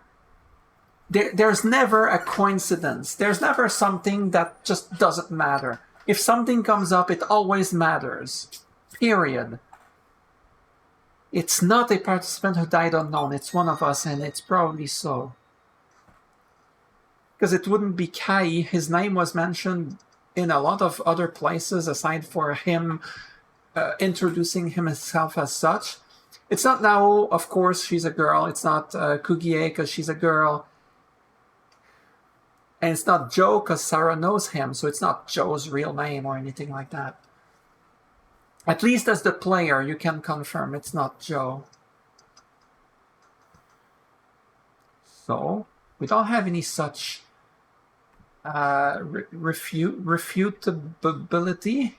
There's never a coincidence. There's never something that just doesn't matter. If something comes up, it always matters. Period. It's not a participant who died unknown. It's one of us, and it's probably so. Because it wouldn't be Kai. His name was mentioned in a lot of other places aside for him introducing himself as such. It's not Nao, of course, she's a girl. It's not Kugie, because she's a girl. And it's not Joe, because Sarah knows him, so it's not Joe's real name or anything like that. At least as the player, you can confirm it's not Joe. So, we don't have any such refutability.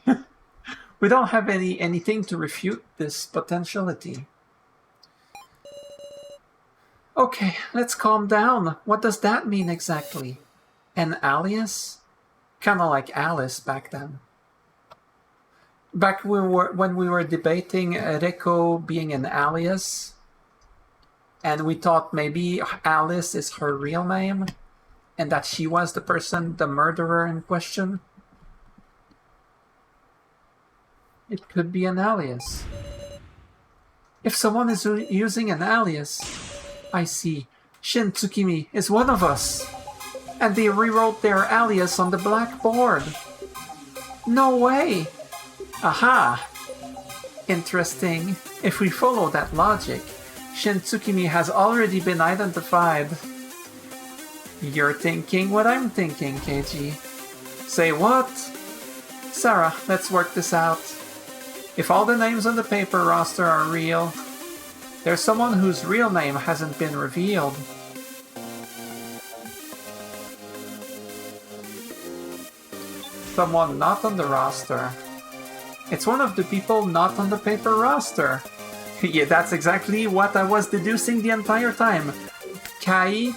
We don't have anything to refute this potentiality. Okay, let's calm down. What does that mean exactly? An alias? Kind of like Alice back then. Back when we were debating Reko being an alias, and we thought maybe Alice is her real name, and that she was the person, the murderer in question. It could be an alias. If someone is using an alias, I see. Shin Tsukimi is one of us. And they rewrote their alias on the blackboard. No way! Aha! Interesting. If we follow that logic, Shin Tsukimi has already been identified. You're thinking what I'm thinking, Keiji. Say what? Sarah, let's work this out. If all the names on the paper roster are real, there's someone whose real name hasn't been revealed. Someone not on the roster. It's one of the people not on the paper roster. Yeah, that's exactly what I was deducing the entire time. Kai,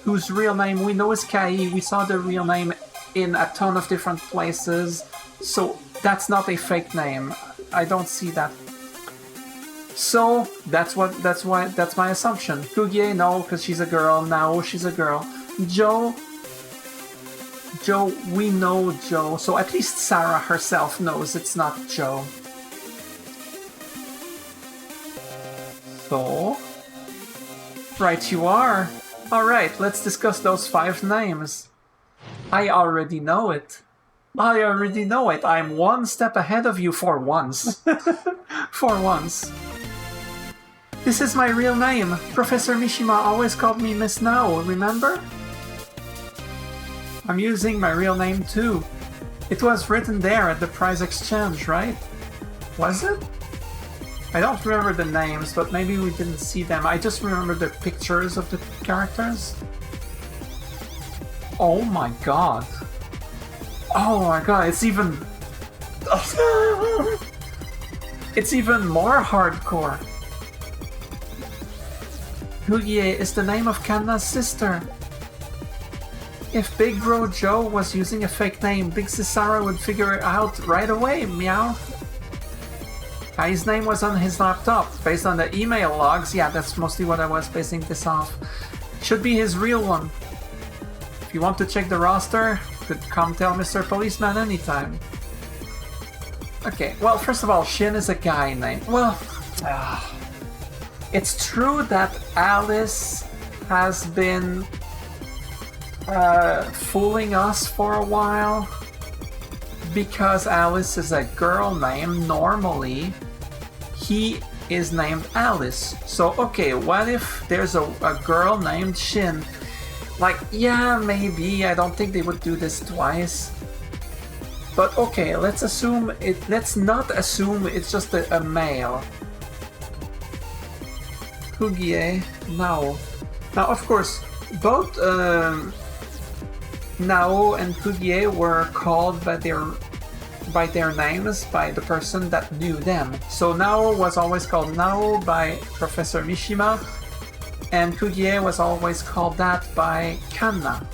whose real name we know is Kai, we saw the real name in a ton of different places, so that's not a fake name. I don't see that. So that's my assumption. Kugie, no, because she's a girl. Nao, she's a girl. Joe, we know Joe, so at least Sarah herself knows it's not Joe. So, right you are. Alright, let's discuss those 5 names. I already know it. I'm one step ahead of you for once. For once. This is my real name. Professor Mishima always called me Miss Nao, remember? I'm using my real name too. It was written there at the prize exchange, right? Was it? I don't remember the names, but maybe we didn't see them. I just remember the pictures of the characters. Oh my god. Oh my god, it's even... It's even more hardcore. Kugie is the name of Kanna's sister. If Big Bro Joe was using a fake name, Big Cesaro would figure it out right away, meow. His name was on his laptop. Based on the email logs, yeah, that's mostly what I was basing this off. Should be his real one. If you want to check the roster, could come tell Mr. Policeman anytime. Okay, well, first of all, Shin is a guy name. Well, it's true that Alice has been fooling us for a while. Because Alice is a girl name, normally, he is named Alice. So, okay, what if there's a girl named Shin? Like, yeah, maybe. I don't think they would do this twice. But okay, let's assume it. Let's not assume it's just a male. Kugie, Nao. Now, of course, both Nao and Kugie were called by their names by the person that knew them. So Nao was always called Nao by Professor Mishima, and Kugie was always called that by Kanna.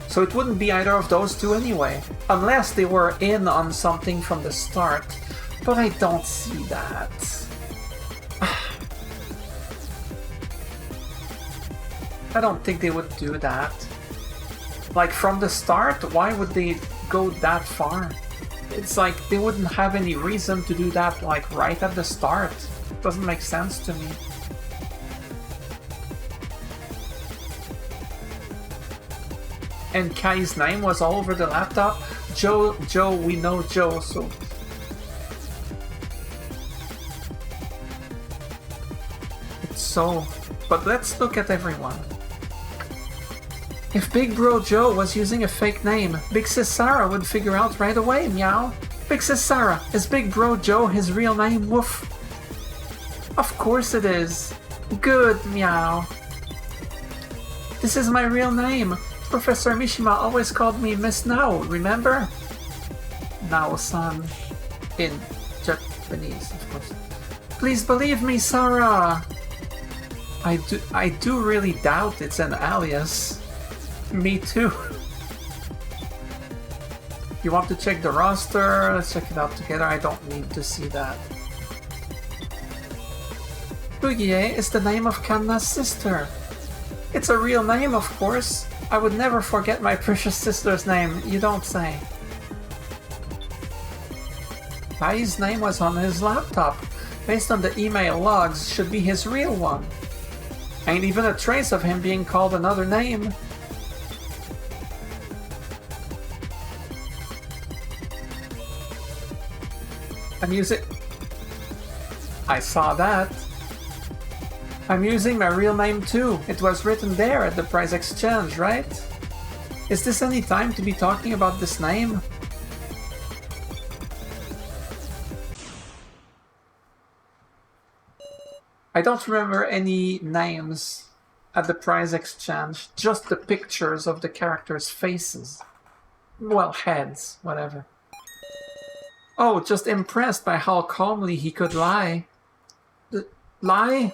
So it wouldn't be either of those two anyway, unless they were in on something from the start. But I don't see that. I don't think they would do that. Like, from the start, why would they go that far? It's like they wouldn't have any reason to do that, like, right at the start. It doesn't make sense to me. And Kai's name was all over the laptop. Joe, we know Joe, so... It's so... But let's look at everyone. If Big Bro Joe was using a fake name, Big Sis Sarah would figure out right away, meow. Big Sis Sarah, is Big Bro Joe his real name, woof? Of course it is. Good, meow. This is my real name. Professor Mishima always called me Miss Nao, remember? Nao-san. In Japanese, of course. Please believe me, Sarah! I do really doubt it's an alias. Me too. You want to check the roster? Let's check it out together. I don't need to see that. Kugie is the name of Kanna's sister. It's a real name, of course. I would never forget my precious sister's name. You don't say. Kai's name was on his laptop. Based on the email logs, should be his real one. Ain't even a trace of him being called another name. I'm using... I saw that. I'm using my real name too. It was written there at the prize exchange, right? Is this any time to be talking about this name? I don't remember any names at the prize exchange, just the pictures of the characters' faces. Well, heads, whatever. Oh, just impressed by how calmly he could lie. Lie?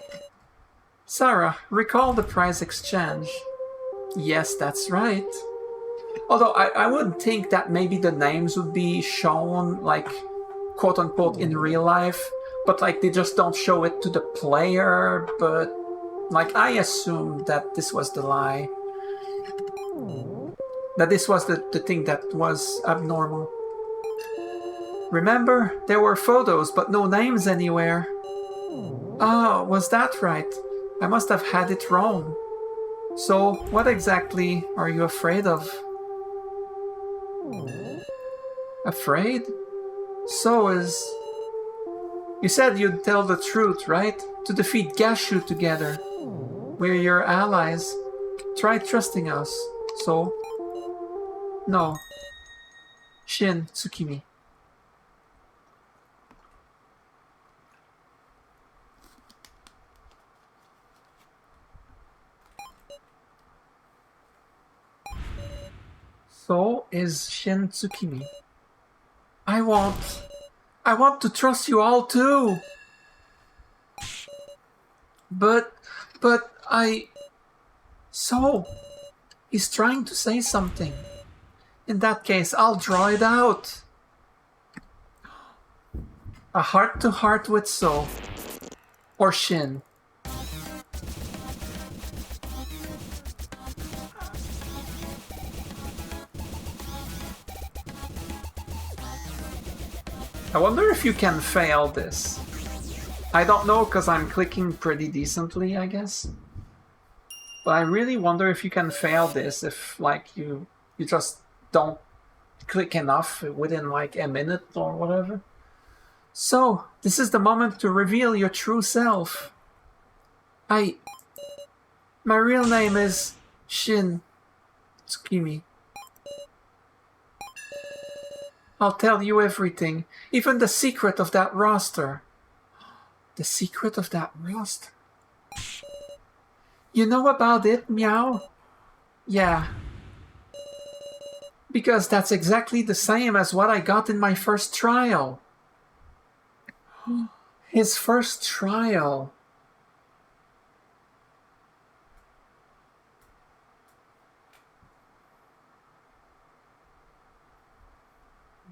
Sarah, recall the prize exchange. Yes, that's right. Although I would think that maybe the names would be shown, like, quote-unquote, in real life, but, like, they just don't show it to the player, but, like, I assumed that this was the lie. That this was the thing that was abnormal. Remember, there were photos, but no names anywhere. Ah, was that right? I must have had it wrong. So, what exactly are you afraid of? Afraid? So is... You said you'd tell the truth, right? To defeat Gashu together. We're your allies. Try trusting us. So... No. Shin Tsukimi. So is Shin Tsukimi. I want to trust you all too. But So, he's trying to say something. In that case, I'll draw it out. A heart-to-heart with So. Or Shin. I wonder if you can fail this. I don't know, because I'm clicking pretty decently, I guess. But I really wonder if you can fail this if, like, you just don't click enough within, like, a minute or whatever. So, this is the moment to reveal your true self. My real name is Shin Tsukimi. I'll tell you everything, even the secret of that roster. The secret of that roster? You know about it, Meow? Yeah. Because that's exactly the same as what I got in my first trial. His first trial.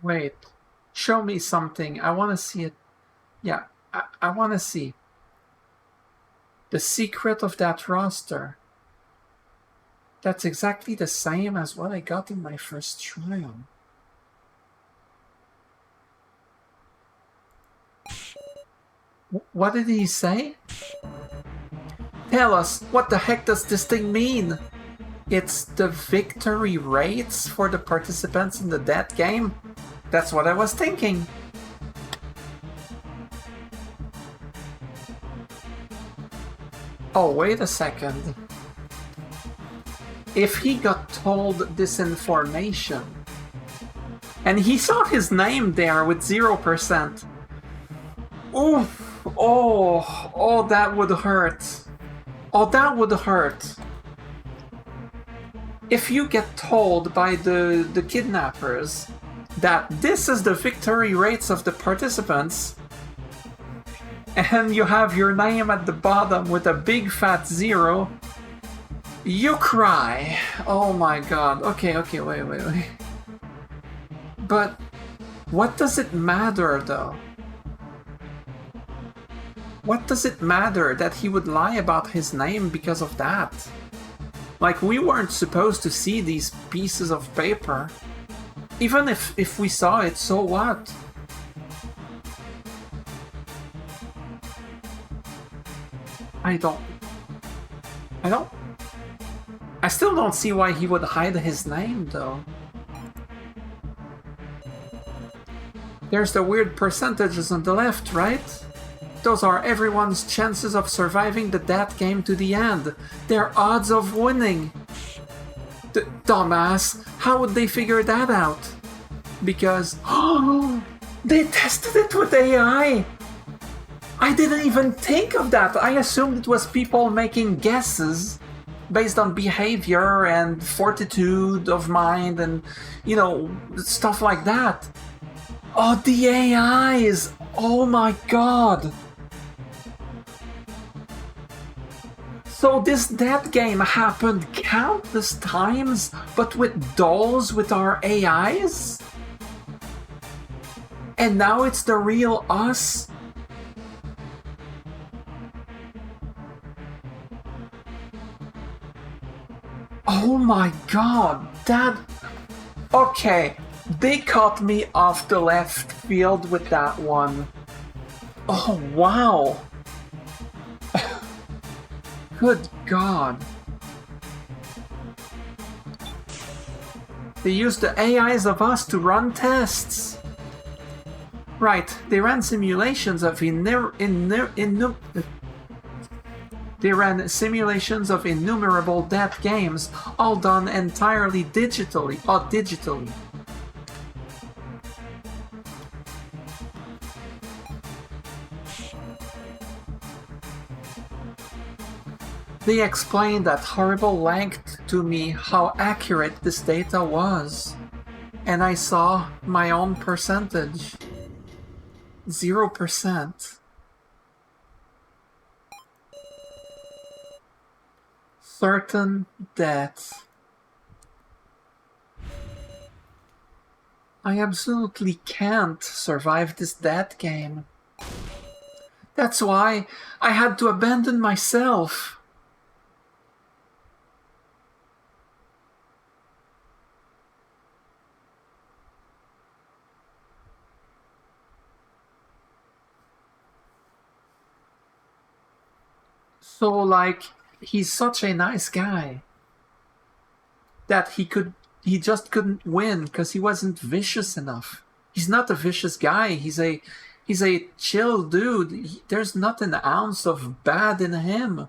Wait. Show me something. I want to see it. Yeah, I want to see. The secret of that roster. That's exactly the same as what I got in my first trial. What did he say? Tell us, what the heck does this thing mean? It's the victory rates for the participants in the death game? That's what I was thinking. Oh, wait a second. If he got told this information, and he saw his name there with 0%, oof, oh, that would hurt. Oh, that would hurt. If you get told by the kidnappers that this is the victory rates of the participants, and you have your name at the bottom with a big fat 0, you cry. Oh my god. Okay, wait. But what does it matter though? What does it matter that he would lie about his name because of that? Like, we weren't supposed to see these pieces of paper. Even if we saw it, so what? I still don't see why he would hide his name, though. There's the weird percentages on the left, right? Those are everyone's chances of surviving the death game to the end. Their odds of winning. Dumbass, how would they figure that out? Because, they tested it with AI! I didn't even think of that! I assumed it was people making guesses based on behavior and fortitude of mind and, you know, stuff like that. Oh, the AIs! Oh my god! So this death game happened countless times, but with dolls with our AIs? And now it's the real us? Oh my god, that... Okay, they caught me off the left field with that one. Oh wow! Good god. They used the AIs of us to run tests. Right, they ran simulations of innumerable death games, all done entirely digitally. They explained at horrible length to me how accurate this data was. And I saw my own percentage. 0%. Certain death. I absolutely can't survive this death game. That's why I had to abandon myself. So, like, he's such a nice guy that he just couldn't win because he wasn't vicious enough. He's not a vicious guy. He's a chill dude. There's not an ounce of bad in him.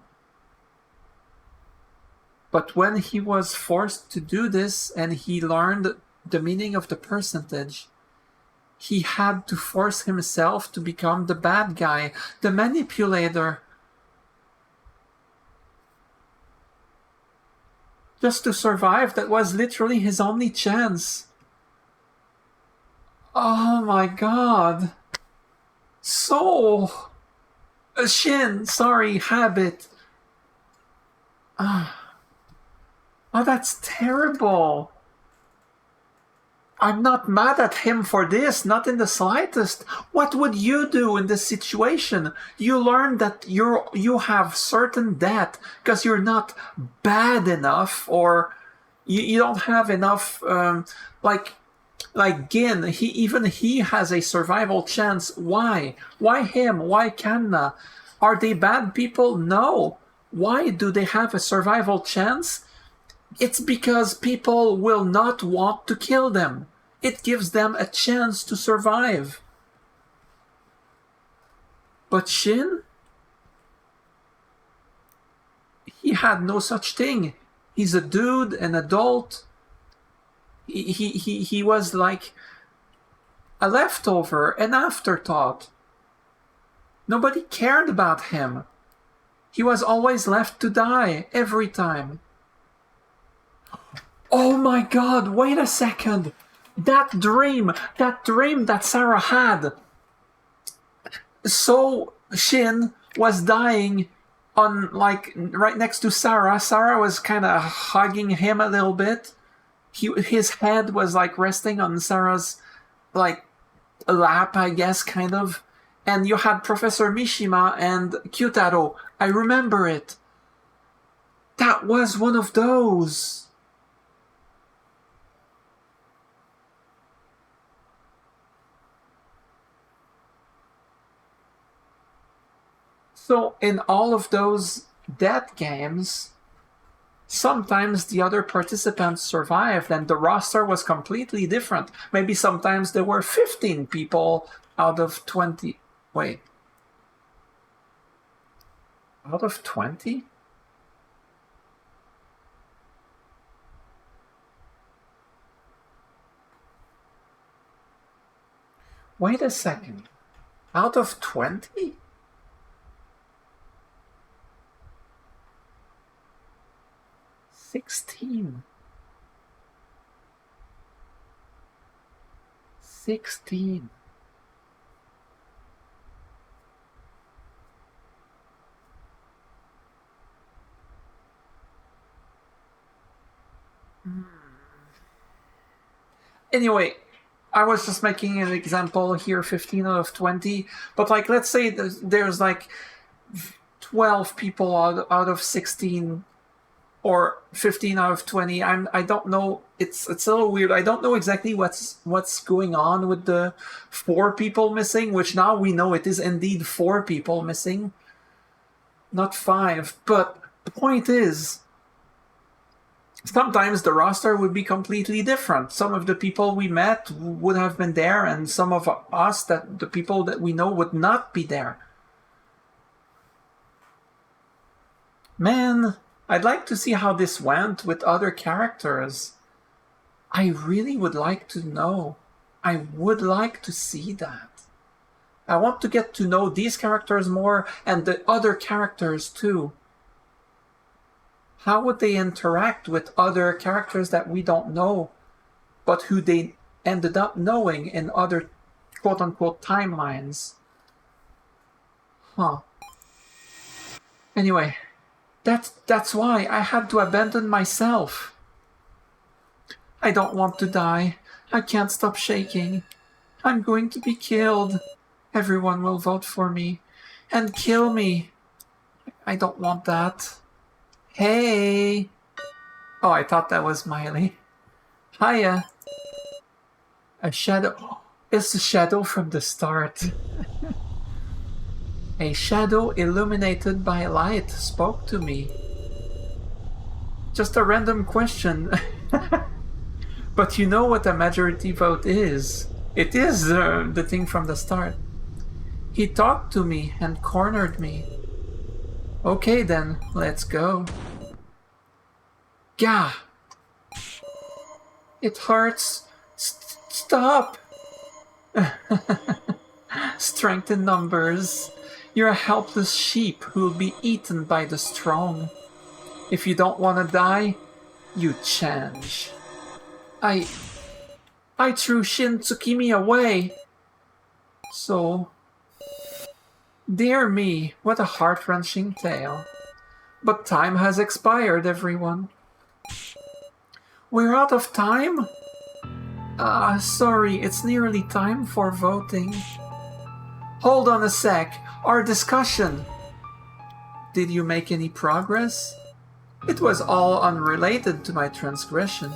But when he was forced to do this and he learned the meaning of the percentage, he had to force himself to become the bad guy, the manipulator. Just to survive, that was literally his only chance. Oh my god. So... Shin, sorry, habit. Oh, that's terrible. I'm not mad at him for this, not in the slightest. What would you do in this situation? You learn that you have certain debt because you're not bad enough, or you don't have enough, like Gin, he has a survival chance. Why? Why him? Why Kanna? Are they bad people? No. Why do they have a survival chance? It's because people will not want to kill them. It gives them a chance to survive. But Shin? He had no such thing. He's a dude, an adult. He was like a leftover, an afterthought. Nobody cared about him. He was always left to die, every time. Oh my god, wait a second! That dream that Sarah had! So, Shin was dying on, like, right next to Sarah. Sarah was kind of hugging him a little bit. His head was, like, resting on Sarah's, like, lap, I guess, kind of. And you had Professor Mishima and Kyutaro. I remember it. That was one of those. So in all of those death games, sometimes the other participants survived and the roster was completely different. Maybe sometimes there were 15 people out of 20. Wait. Out of 20? Wait a second. Out of 20? $16. 16. Anyway, I was just making an example here, 15 out of 20. But, like, let's say there's like 12 people out of 16, or 15 out of 20. I don't know. It's a little weird. I don't know exactly what's going on with the 4 people missing, which now we know it is indeed 4 people missing, not 5. But the point is, sometimes the roster would be completely different. Some of the people we met would have been there, and some of us, the people that we know, would not be there. Man, I'd like to see how this went with other characters. I really would like to know. I would like to see that. I want to get to know these characters more, and the other characters too. How would they interact with other characters that we don't know, but who they ended up knowing in other quote-unquote timelines? Huh. Anyway, that's why I had to abandon myself. I don't want to die. I can't stop shaking. I'm going to be killed. Everyone will vote for me and kill me. I don't want that. Hey! Oh, I thought that was Miley. Hiya. A shadow. It's a shadow from the start. A shadow illuminated by light spoke to me. Just a random question. But you know what a majority vote is. It is the thing from the start. He talked to me and cornered me. Okay then, let's go. Gah! It hurts. Stop! Strength in numbers. You're a helpless sheep who'll be eaten by the strong. If you don't want to die, you change. I threw Shin Tsukimi away. So, dear me, what a heart-wrenching tale. But time has expired, everyone. We're out of time? Sorry, it's nearly time for voting. Hold on a sec. Our discussion. Did you make any progress? It was all unrelated to my transgression.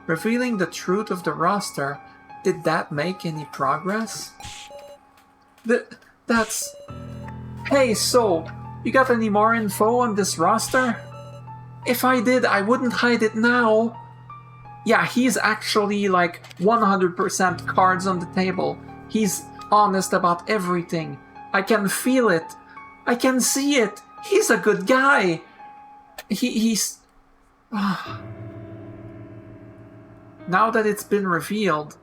Revealing the truth of the roster, did that make any progress? That's... Hey, so, you got any more info on this roster? If I did, I wouldn't hide it now. Yeah, he's actually like 100% cards on the table. He's honest about everything. I can feel it. I can see it. He's a good guy. He's... Now that it's been revealed,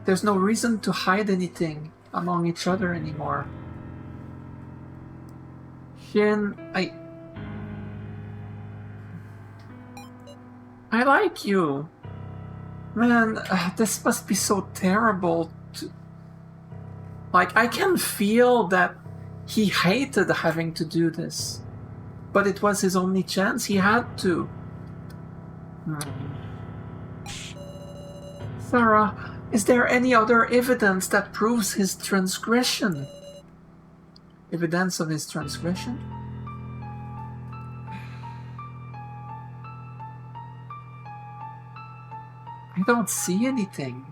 there's no reason to hide anything among each other anymore. Shin, I like you. Man, this must be so terrible. Like, I can feel that he hated having to do this. But it was his only chance. He had to. Sarah, is there any other evidence that proves his transgression? Evidence of his transgression? I don't see anything.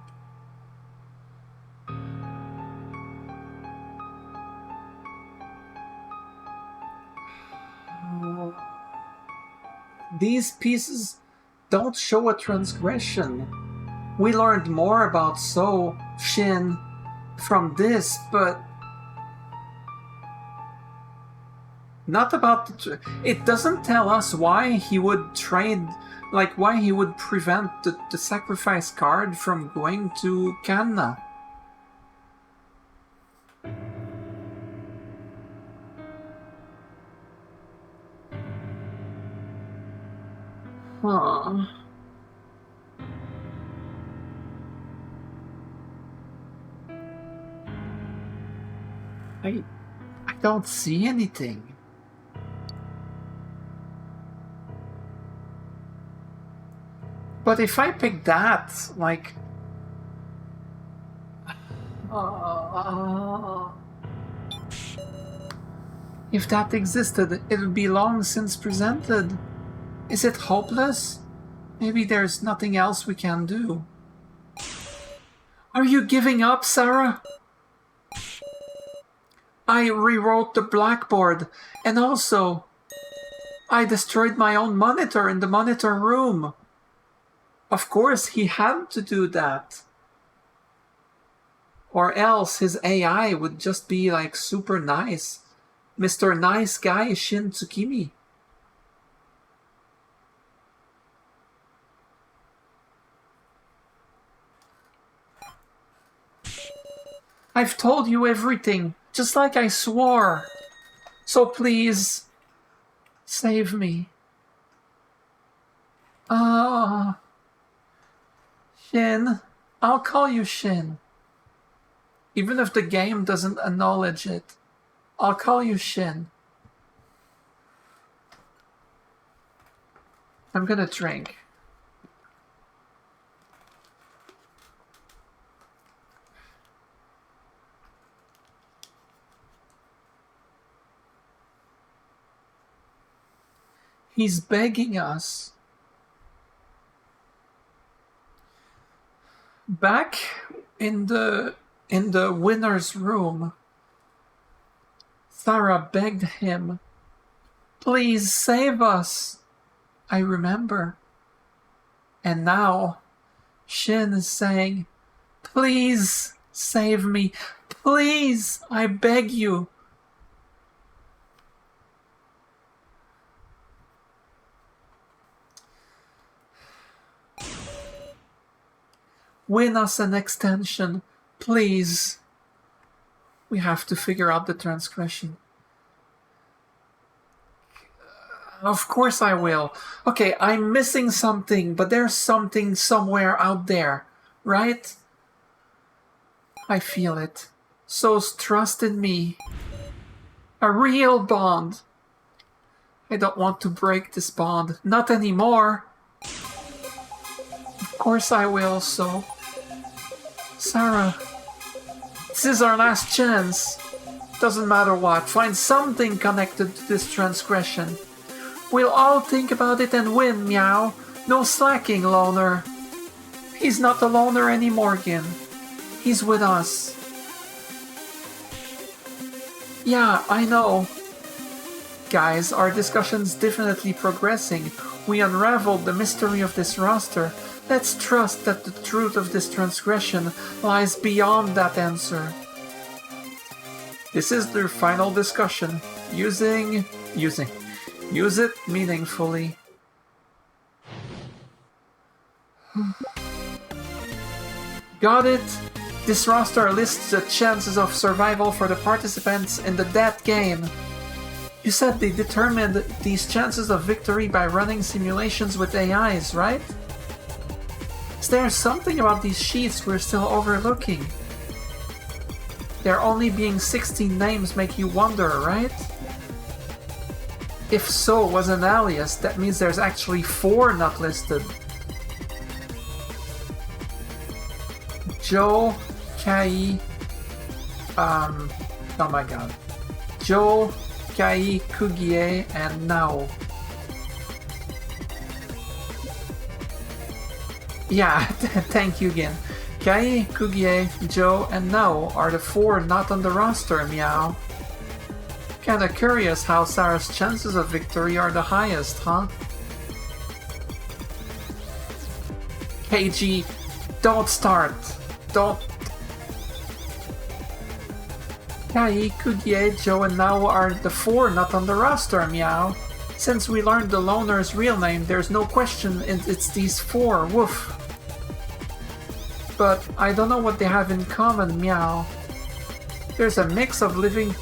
These pieces don't show a transgression. We learned more about So, Shin, from this, but not about the... It doesn't tell us why he would trade... Like, why he would prevent the sacrifice card from going to Kanna. Huh. I don't see anything. But if I pick that, like... if that existed, it would be long since presented. Is it hopeless? Maybe there's nothing else we can do. Are you giving up, Sarah? I rewrote the blackboard, and also... I destroyed my own monitor in the monitor room. Of course, he had to do that. Or else his AI would just be like super nice. Mr. Nice Guy Shin Tsukimi. I've told you everything, just like I swore. So please, save me. Shin. I'll call you Shin. Even if the game doesn't acknowledge it, I'll call you Shin. I'm gonna drink. He's begging us. Back in the winner's room, Sarah begged him, "Please save us." I remember. And now Shin is saying, "Please save me. Please, I beg you." Win us an extension, please. We have to figure out the transgression. Of course I will. Okay, I'm missing something, but there's something somewhere out there, right? I feel it. So's trust in me. A real bond. I don't want to break this bond. Not anymore. Of course I will, So. Sarah. This is our last chance. Doesn't matter what. Find something connected to this transgression. We'll all think about it and win, meow. No slacking, loner. He's not a loner anymore, Gin. He's with us. Yeah, I know. Guys, our discussion's definitely progressing. We unraveled the mystery of this roster. Let's trust that the truth of this transgression lies beyond that answer. This is their final discussion. Use it meaningfully. Got it? This roster lists the chances of survival for the participants in the death game. You said they determined these chances of victory by running simulations with AIs, right? Is there something about these sheets we're still overlooking? There only being 16 names make you wonder, right? If So was an alias, that means there's actually 4 not listed. Joe, Kai, oh my god. Joe, Kai, Kugie, and Nao. Yeah, thank you again. Kai, Kugie, Joe, and Nao are the 4 not on the roster, meow. Kinda curious how Sarah's chances of victory are the highest, huh? KG, don't start. Don't. Kai, Kugie, Joe, and Nao are the 4 not on the roster, meow. Since we learned the loner's real name, there's no question it's these 4, woof. But I don't know what they have in common, meow. There's a mix of living...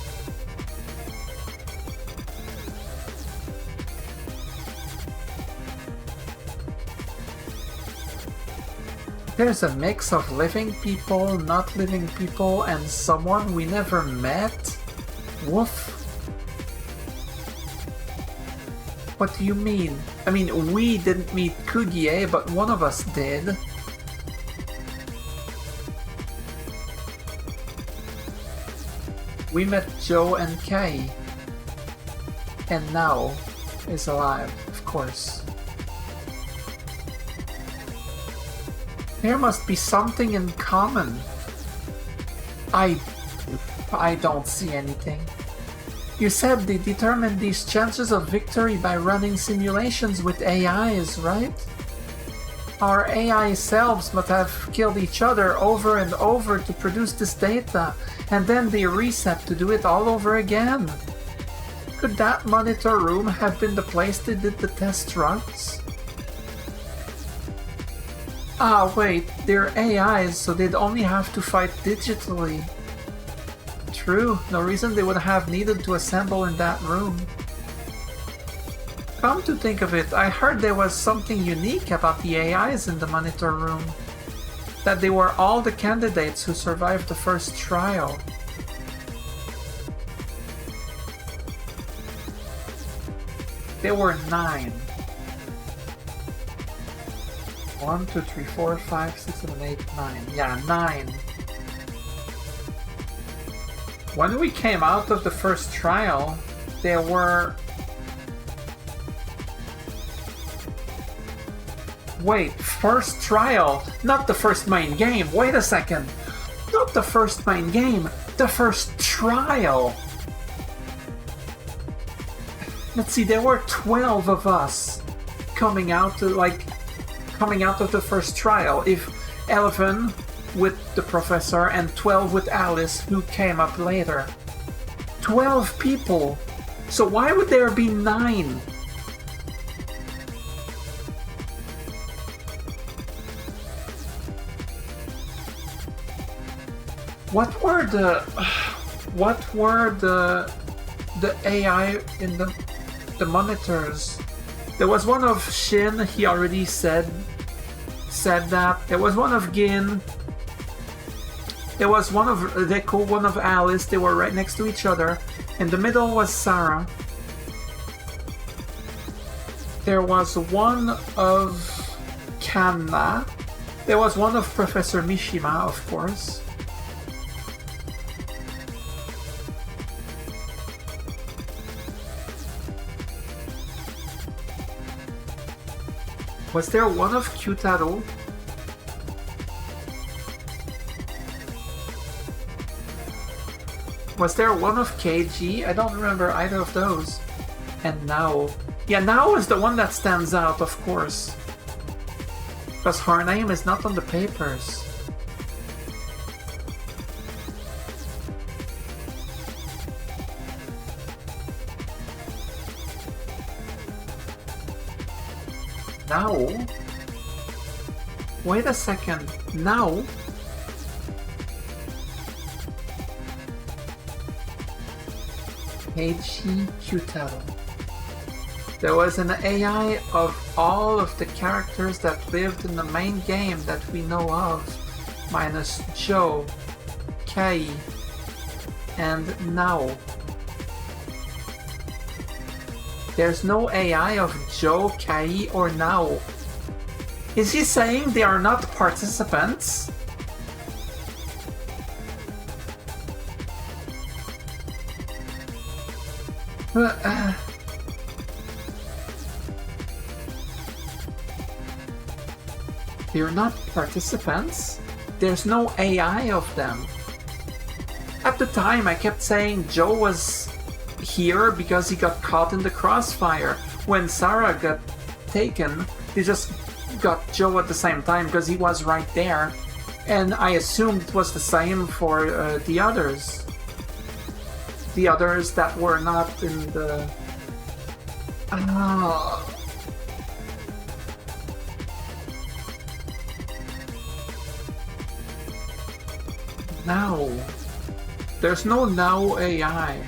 There's a mix of living people, not living people, and someone we never met? Woof. What do you mean? I mean, we didn't meet Kugie, but one of us did. We met Joe and Kai. And Nao is alive, of course. There must be something in common. I don't see anything. You said they determined these chances of victory by running simulations with AIs, right? Our AI selves must have killed each other over and over to produce this data, and then they reset to do it all over again. Could that monitor room have been the place they did the test runs? Ah, wait, they're AIs, so they'd only have to fight digitally. True, no reason they would have needed to assemble in that room. Come to think of it, I heard there was something unique about the AIs in the monitor room. That they were all the candidates who survived the first trial. There were 9. 1, 2, 3, 4, 5, 6, 7, 8, 9. Yeah, 9. When we came out of the first trial, there were... Wait, first trial? Not the first main game. Wait a second. Not the first main game. The first trial. Let's see, there were 12 of us coming out of the first trial. If 11 with the professor and 12 with Alice, who came up later. 12 people. So why would there be 9? What were the AI in the monitors? There was one of Shin, he already said that. There was one of Gin. There was one of Deku, one of Alice. They were right next to each other. In the middle was Sarah. There was one of Kanna. There was one of Professor Mishima, of course. Was there one of Kyutaro? Was there one of KG? I don't remember either of those. And Nao. Yeah, Nao is the one that stands out, of course. Because her name is not on the papers. Now? Wait a second. Now? Keiji Kyutaro. There was an AI of all of the characters that lived in the main game that we know of, minus Joe, Kei, and Nao. There's no AI of Joe, Kei, or Nao. Is he saying they are not participants? They're not participants? There's no AI of them. At the time, I kept saying Joe was here because he got caught in the crossfire. When Sarah got taken, they just got Joe at the same time because he was right there. And I assumed it was the same for the others. The others that were not in the... Now. There's no Now AI.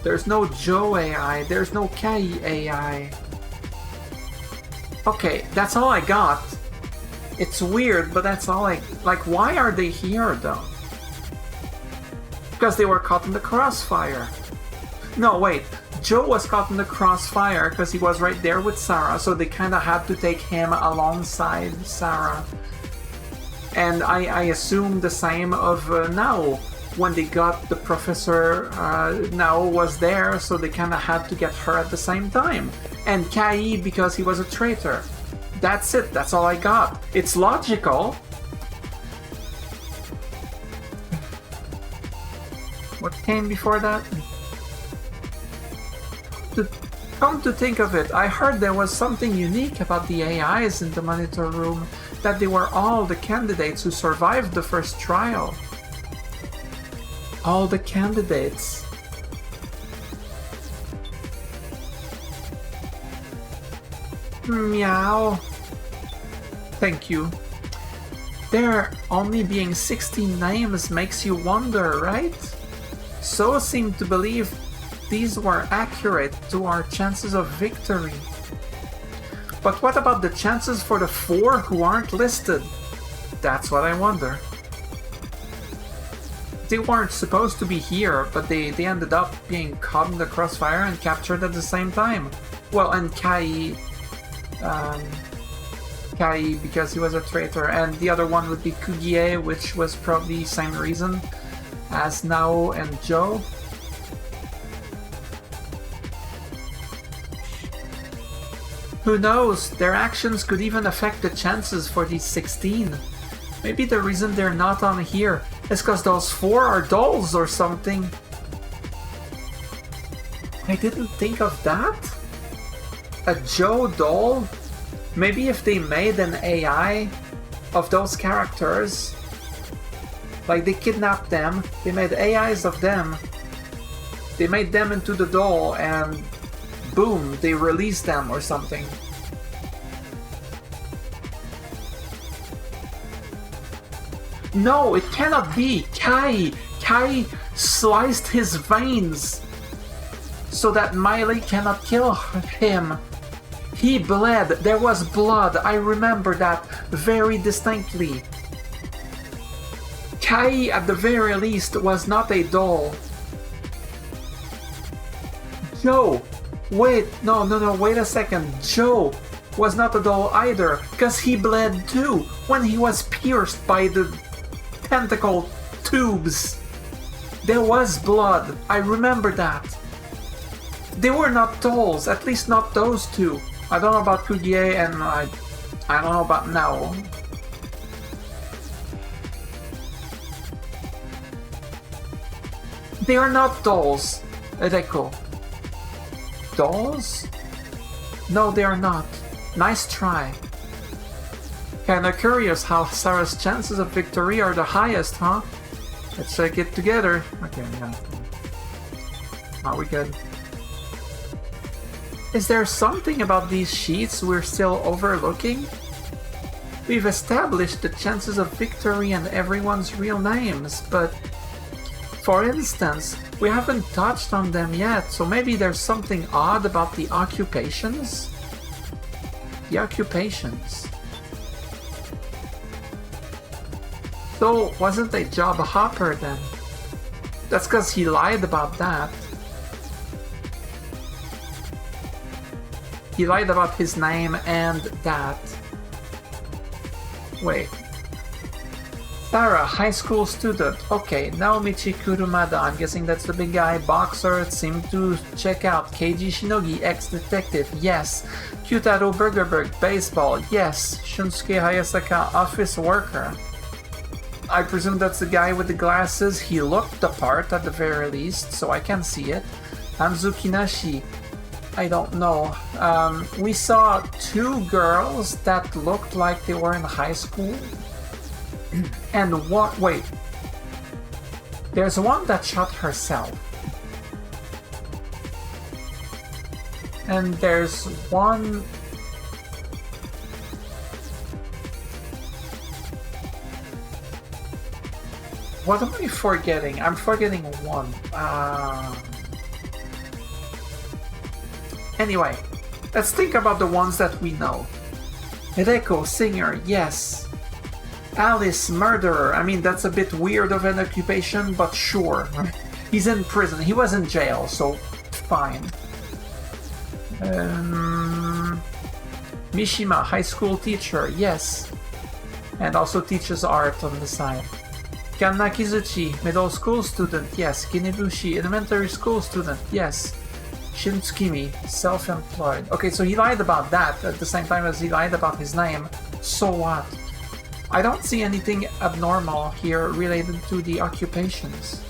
There's no Joe AI. There's no Kei AI. Okay, that's all I got. It's weird, but that's all I... Like, why are they here, though? Because they were caught in the crossfire. No, wait. Joe was caught in the crossfire because he was right there with Sarah, so they kind of had to take him alongside Sarah. And I assume the same of Nao. When they got the professor, Nao was there, so they kind of had to get her at the same time. And Kai because he was a traitor. That's it, that's all I got. It's logical. What came before that? Come to think of it, I heard there was something unique about the AIs in the monitor room, that they were all the candidates who survived the first trial. All the candidates. Meow. Thank you. There only being 16 names makes you wonder, right? So seem to believe these were accurate to our chances of victory. But what about the chances for the 4 who aren't listed? That's what I wonder. They weren't supposed to be here, but they ended up being caught in the crossfire and captured at the same time. Well, and Kai because he was a traitor, and the other one would be Kugie, which was probably the same reason as Nao and Joe. Who knows, their actions could even affect the chances for these 16. Maybe the reason they're not on here is because those 4 are dolls or something. I didn't think of that. A Joe doll? Maybe if they made an AI of those characters, like they kidnapped them, they made AIs of them, they made them into the doll, and boom, they released them or something. No, it cannot be. Kai sliced his veins so that Miley cannot kill him. He bled. There was blood. I remember that very distinctly. Kai, at the very least, was not a doll. Joe! Wait, no, wait a second. Joe was not a doll either, because he bled too when he was pierced by the tentacle tubes. There was blood. I remember that. They were not dolls, at least not those two. I don't know about Kugie and I don't know about Nao. They are not dolls, Edeko. Dolls? No, they are not. Nice try. Kinda curious how Sarah's chances of victory are the highest, huh? Let's check it together. Okay, yeah. Are we good? Is there something about these sheets we're still overlooking? We've established the chances of victory and everyone's real names, but for instance, we haven't touched on them yet, so maybe there's something odd about the occupations? The occupations. So, wasn't a job hopper then? That's because he lied about that. He lied about his name and that. Wait. Sarah, high school student. Okay, Naomichi Kurumada. I'm guessing that's the big guy. Boxer. Seemed to check out. Keiji Shinogi, ex-detective. Yes. Kyutaro Burgerberg, baseball. Yes. Shunsuke Hayasaka, office worker. I presume that's the guy with the glasses. He looked the part at the very least, so I can see it. Hanzuki Nashi. I don't know. We saw two girls that looked like they were in high school. And what? Wait. There's one that shot herself. And there's one... What am I forgetting? I'm forgetting one. Anyway, let's think about the ones that we know. Hideko, singer, yes. Alice, murderer. I mean, that's a bit weird of an occupation, but sure. He's in prison. He was in jail, so fine. Mishima, high school teacher, yes. And also teaches art on the side. Kanna Kizuchi, middle school student, yes. Kinebushi, elementary school student, yes. Shintsukimi, self-employed. Okay, so he lied about that at the same time as he lied about his name. So what? I don't see anything abnormal here related to the occupations.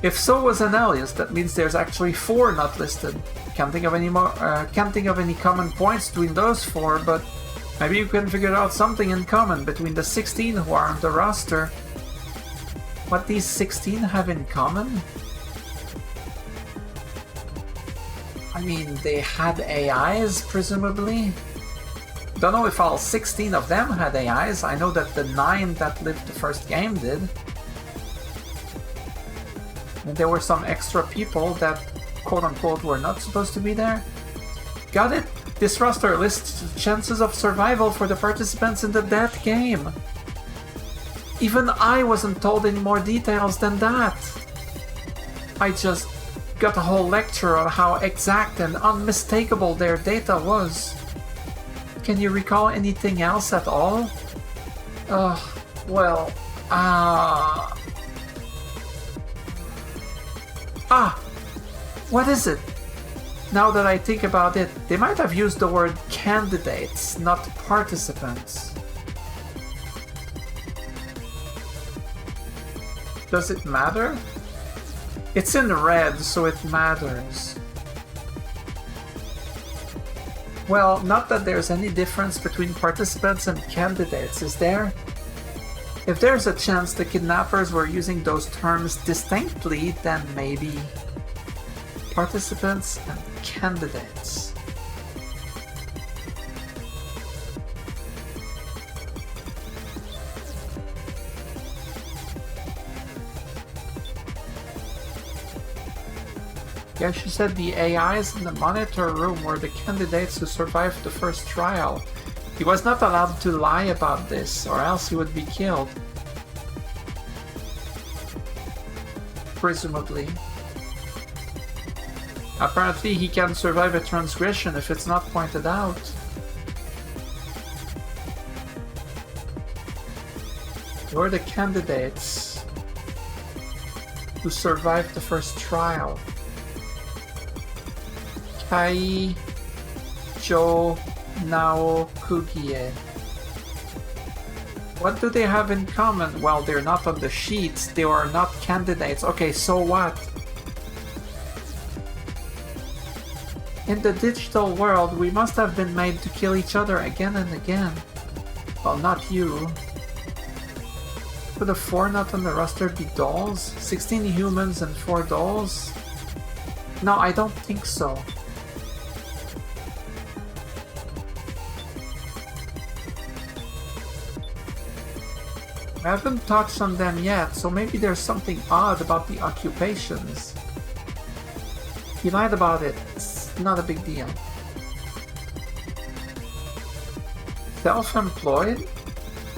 If so was an alias, that means there's actually 4 not listed. Can't think of any more. Can't think of any common points between those 4, but maybe you can figure out something in common between the 16 who are on the roster. What these 16 have in common? I mean, they had AIs, presumably. Don't know if all 16 of them had AIs. I know that the 9 that lived the first game did. And there were some extra people that, quote-unquote, were not supposed to be there. Got it? This roster lists chances of survival for the participants in that game. Even I wasn't told any more details than that. I just got a whole lecture on how exact and unmistakable their data was. Can you recall anything else at all? What is it? Now that I think about it, they might have used the word candidates, not participants. Does it matter? It's in red, so it matters. Well, not that there's any difference between participants and candidates, is there? If there's a chance the kidnappers were using those terms distinctly, then maybe participants and candidates. Gashu said the AIs in the monitor room were the candidates who survived the first trial. He was not allowed to lie about this, or else he would be killed. Presumably. Apparently he can survive a transgression if it's not pointed out. Who are the candidates who survived the first trial? Kai, Joe, Nao, Kugie. What do they have in common? Well, they're not on the sheets. They are not candidates. Okay, so what? In the digital world, we must have been made to kill each other again and again. Well, not you. Could the 4 not on the roster be dolls? 16 humans and 4 dolls? No, I don't think so. I haven't touched on them yet, so maybe there's something odd about the occupations. He lied about it. It's not a big deal. Self-employed?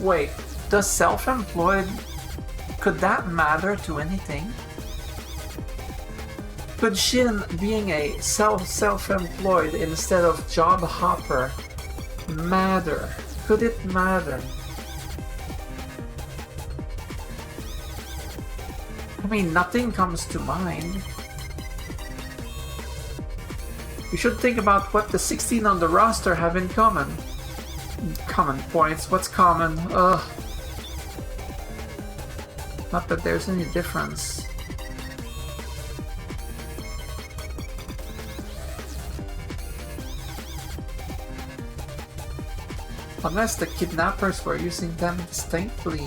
Wait, does self-employed... could that matter to anything? Could Shin being a self-employed instead of job hopper matter? Could it matter? I mean, nothing comes to mind. We should think about what the 16 on the roster have in common. Common points. What's common? Ugh. Not that there's any difference. Unless the kidnappers were using them distinctly.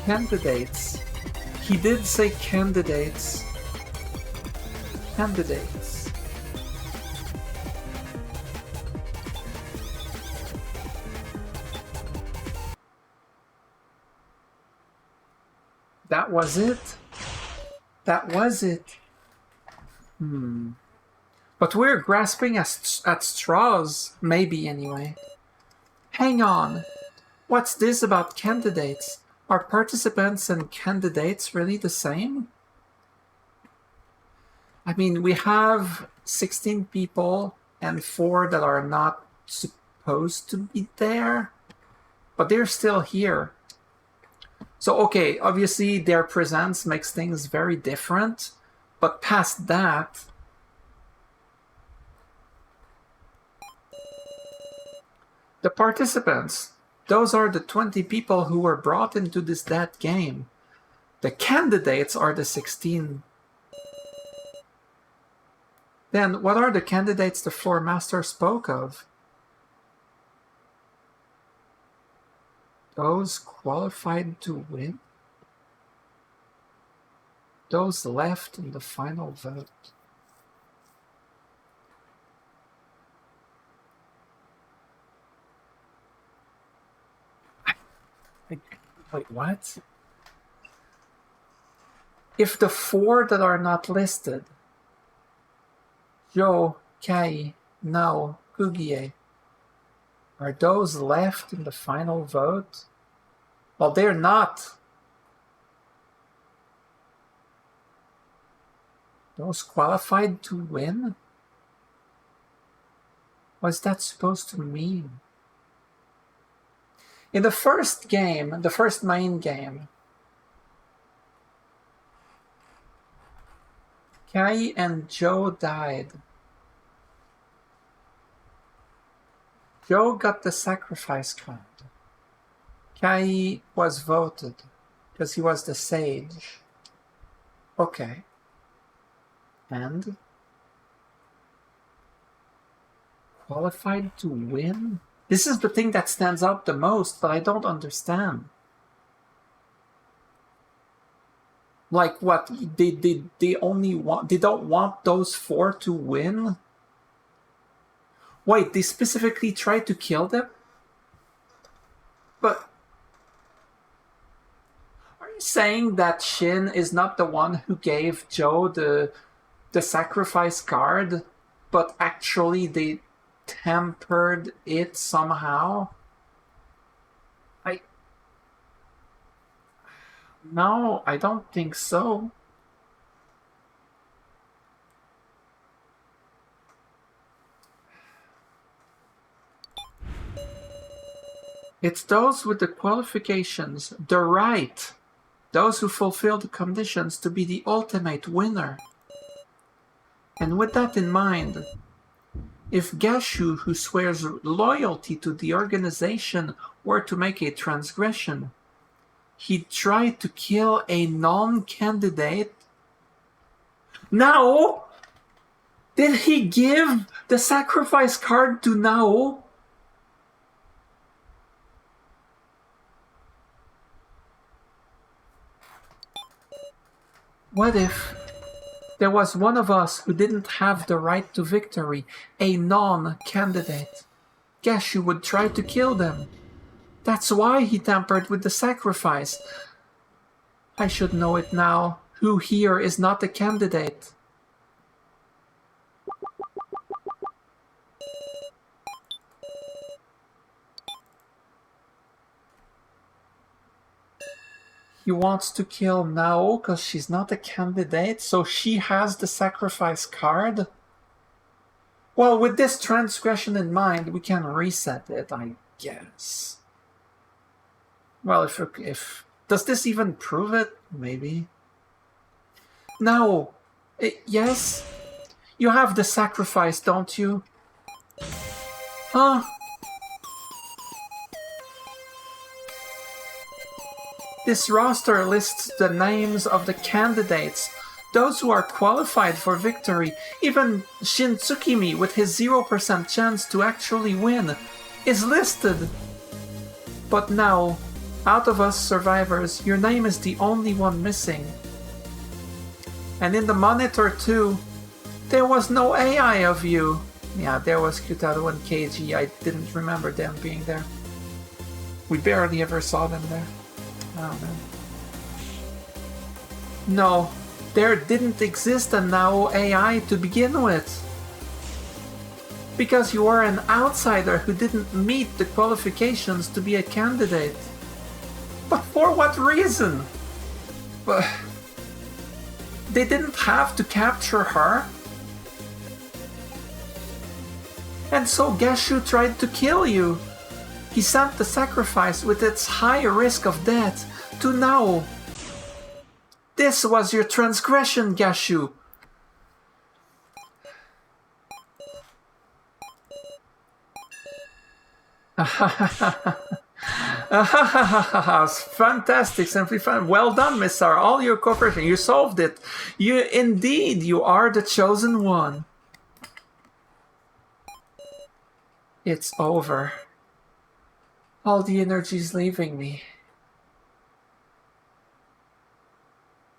Candidates. He did say candidates. Candidates. That was it? That was it. But we're grasping at straws, maybe anyway. Hang on. What's this about candidates? Are participants and candidates really the same? I mean, we have 16 people and 4 that are not supposed to be there, but they're still here. So, okay, obviously their presence makes things very different, but past that, the participants, those are the 20 people who were brought into this dead game. The candidates are the 16. Then, what are the candidates the floor master spoke of? Those qualified to win? Those left in the final vote. Wait, what? If the 4 that are not listed, Joe, Kai, Nao, Kugie, are those left in the final vote? Well, they're not. Those qualified to win? What's that supposed to mean? In the first game, the first main game, Kai and Joe died. Joe got the sacrifice card. Kai was voted because he was the sage. Okay. And? Qualified to win? This is the thing that stands out the most, but I don't understand. Like what? They only want, they don't want those 4 to win? Wait, they specifically tried to kill them? But are you saying that Shin is not the one who gave Joe the sacrifice card, but actually they tempered it somehow? No, I don't think so. It's those with the qualifications, the right, those who fulfill the conditions to be the ultimate winner. And with that in mind, if Gashu, who swears loyalty to the organization, were to make a transgression, he'd try to kill a non-candidate. Now, did he give the sacrifice card to Nao? What if there was one of us who didn't have the right to victory, a non-candidate? Gashu would try to kill them. That's why he tampered with the sacrifice. I should know it now. Who here is not a candidate? He wants to kill Nao because she's not a candidate, so she has the sacrifice card? Well, with this transgression in mind, we can reset it, I guess. Well, if does this even prove it? Maybe. Nao, yes? You have the sacrifice, don't you? Huh? This roster lists the names of the candidates, those who are qualified for victory. Even Shin Tsukimi, with his 0% chance to actually win, is listed. But now, out of us survivors, your name is the only one missing. And in the monitor too, there was no AI of you. Yeah, there was Kyutaro and Keiji. I didn't remember them being there. We barely ever saw them there. Oh man. No, there didn't exist a Nao AI to begin with. Because you were an outsider who didn't meet the qualifications to be a candidate. But for what reason? But they didn't have to capture her. And so Gashu tried to kill you. He sent the sacrifice with its high risk of death to Nao. This was your transgression, Gashu. Fantastic, simply fun. Well done, Miss Sarah. All your cooperation. You solved it. You are the chosen one. It's over. All the energy's leaving me.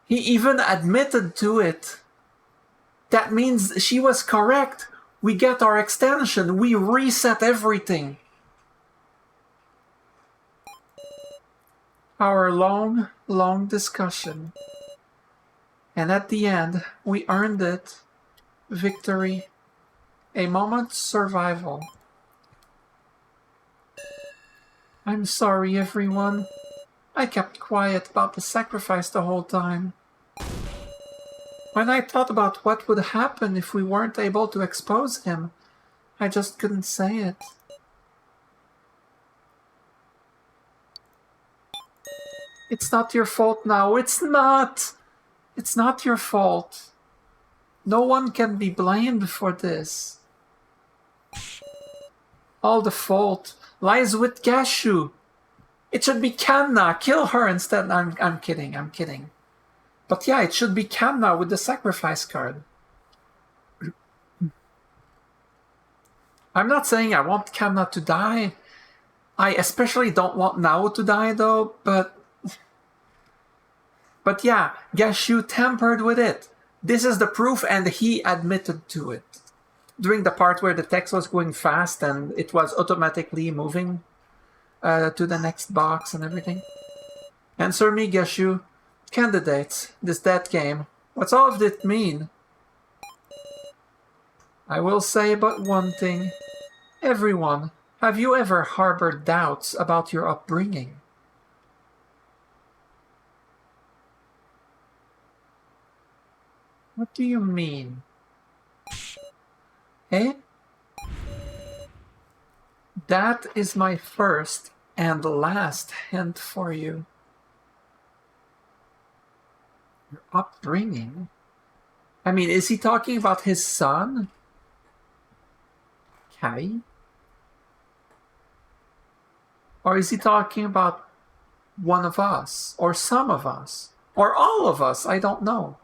He even admitted to it. That means she was correct. We get our extension. We reset everything. Our long, long discussion. And at the end, we earned it. Victory. A moment's survival. I'm sorry, everyone. I kept quiet about the sacrifice the whole time. When I thought about what would happen if we weren't able to expose him, I just couldn't say it. It's not your fault now. It's not! It's not your fault. No one can be blamed for this. All the fault lies with Gashu. It should be Kanna. Kill her instead. I'm kidding. I'm kidding. But yeah, it should be Kanna with the sacrifice card. I'm not saying I want Kanna to die. I especially don't want Nao to die though, but yeah, Gashu tampered with it. This is the proof, and he admitted to it. During the part where the text was going fast and it was automatically moving to the next box and everything. Answer me, Gashu. Candidates, this dead game. What's all of it mean? I will say but one thing. Everyone, have you ever harbored doubts about your upbringing? What do you mean? Eh? That is my first and last hint for you. Your upbringing? I mean, is he talking about his son? Kai? Or is he talking about one of us? Or some of us? Or all of us? I don't know.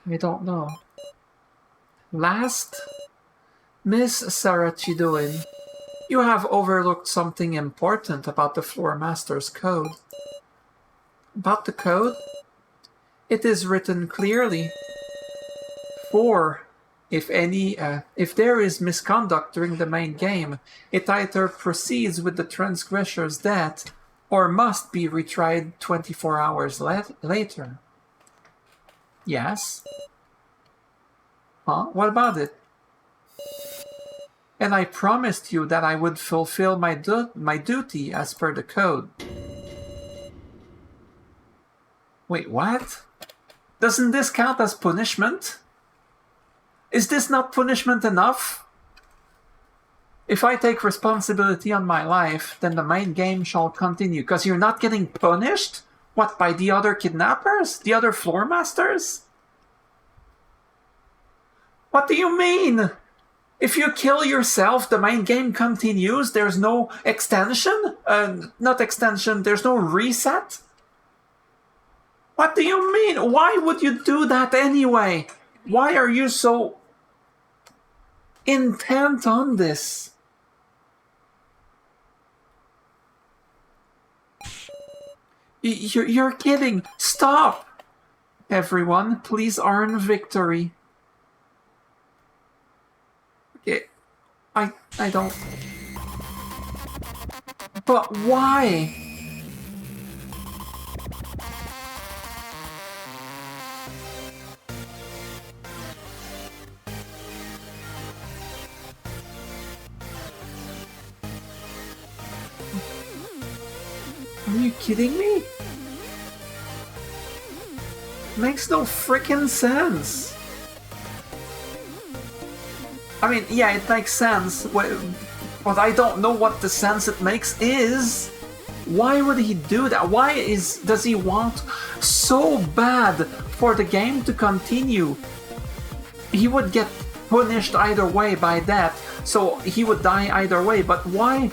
I don't know. Last, Miss Sarah Chidoin, you have overlooked something important about the Floor Master's code. About the code? It is written clearly. For, if there is misconduct during the main game, it either proceeds with the transgressor's death or must be retried 24 hours later. Yes? Huh? What about it? And I promised you that I would fulfill my duty as per the code. Wait, what? Doesn't this count as punishment? Is this not punishment enough? If I take responsibility on my life, then the main game shall continue, because you're not getting punished? What, by the other kidnappers? The other floor masters? What do you mean? If you kill yourself, the main game continues? There's no extension? Not extension, there's no reset? What do you mean? Why would you do that anyway? Why are you so intent on this? You're kidding. Stop! Everyone, please earn victory. Okay, I don't... But why? Are you kidding me? Makes no freaking sense. I mean, yeah, it makes sense, but I don't know what the sense it makes is. Why would he do that? Does he want so bad for the game to continue? He would get punished either way by that, so he would die either way, but why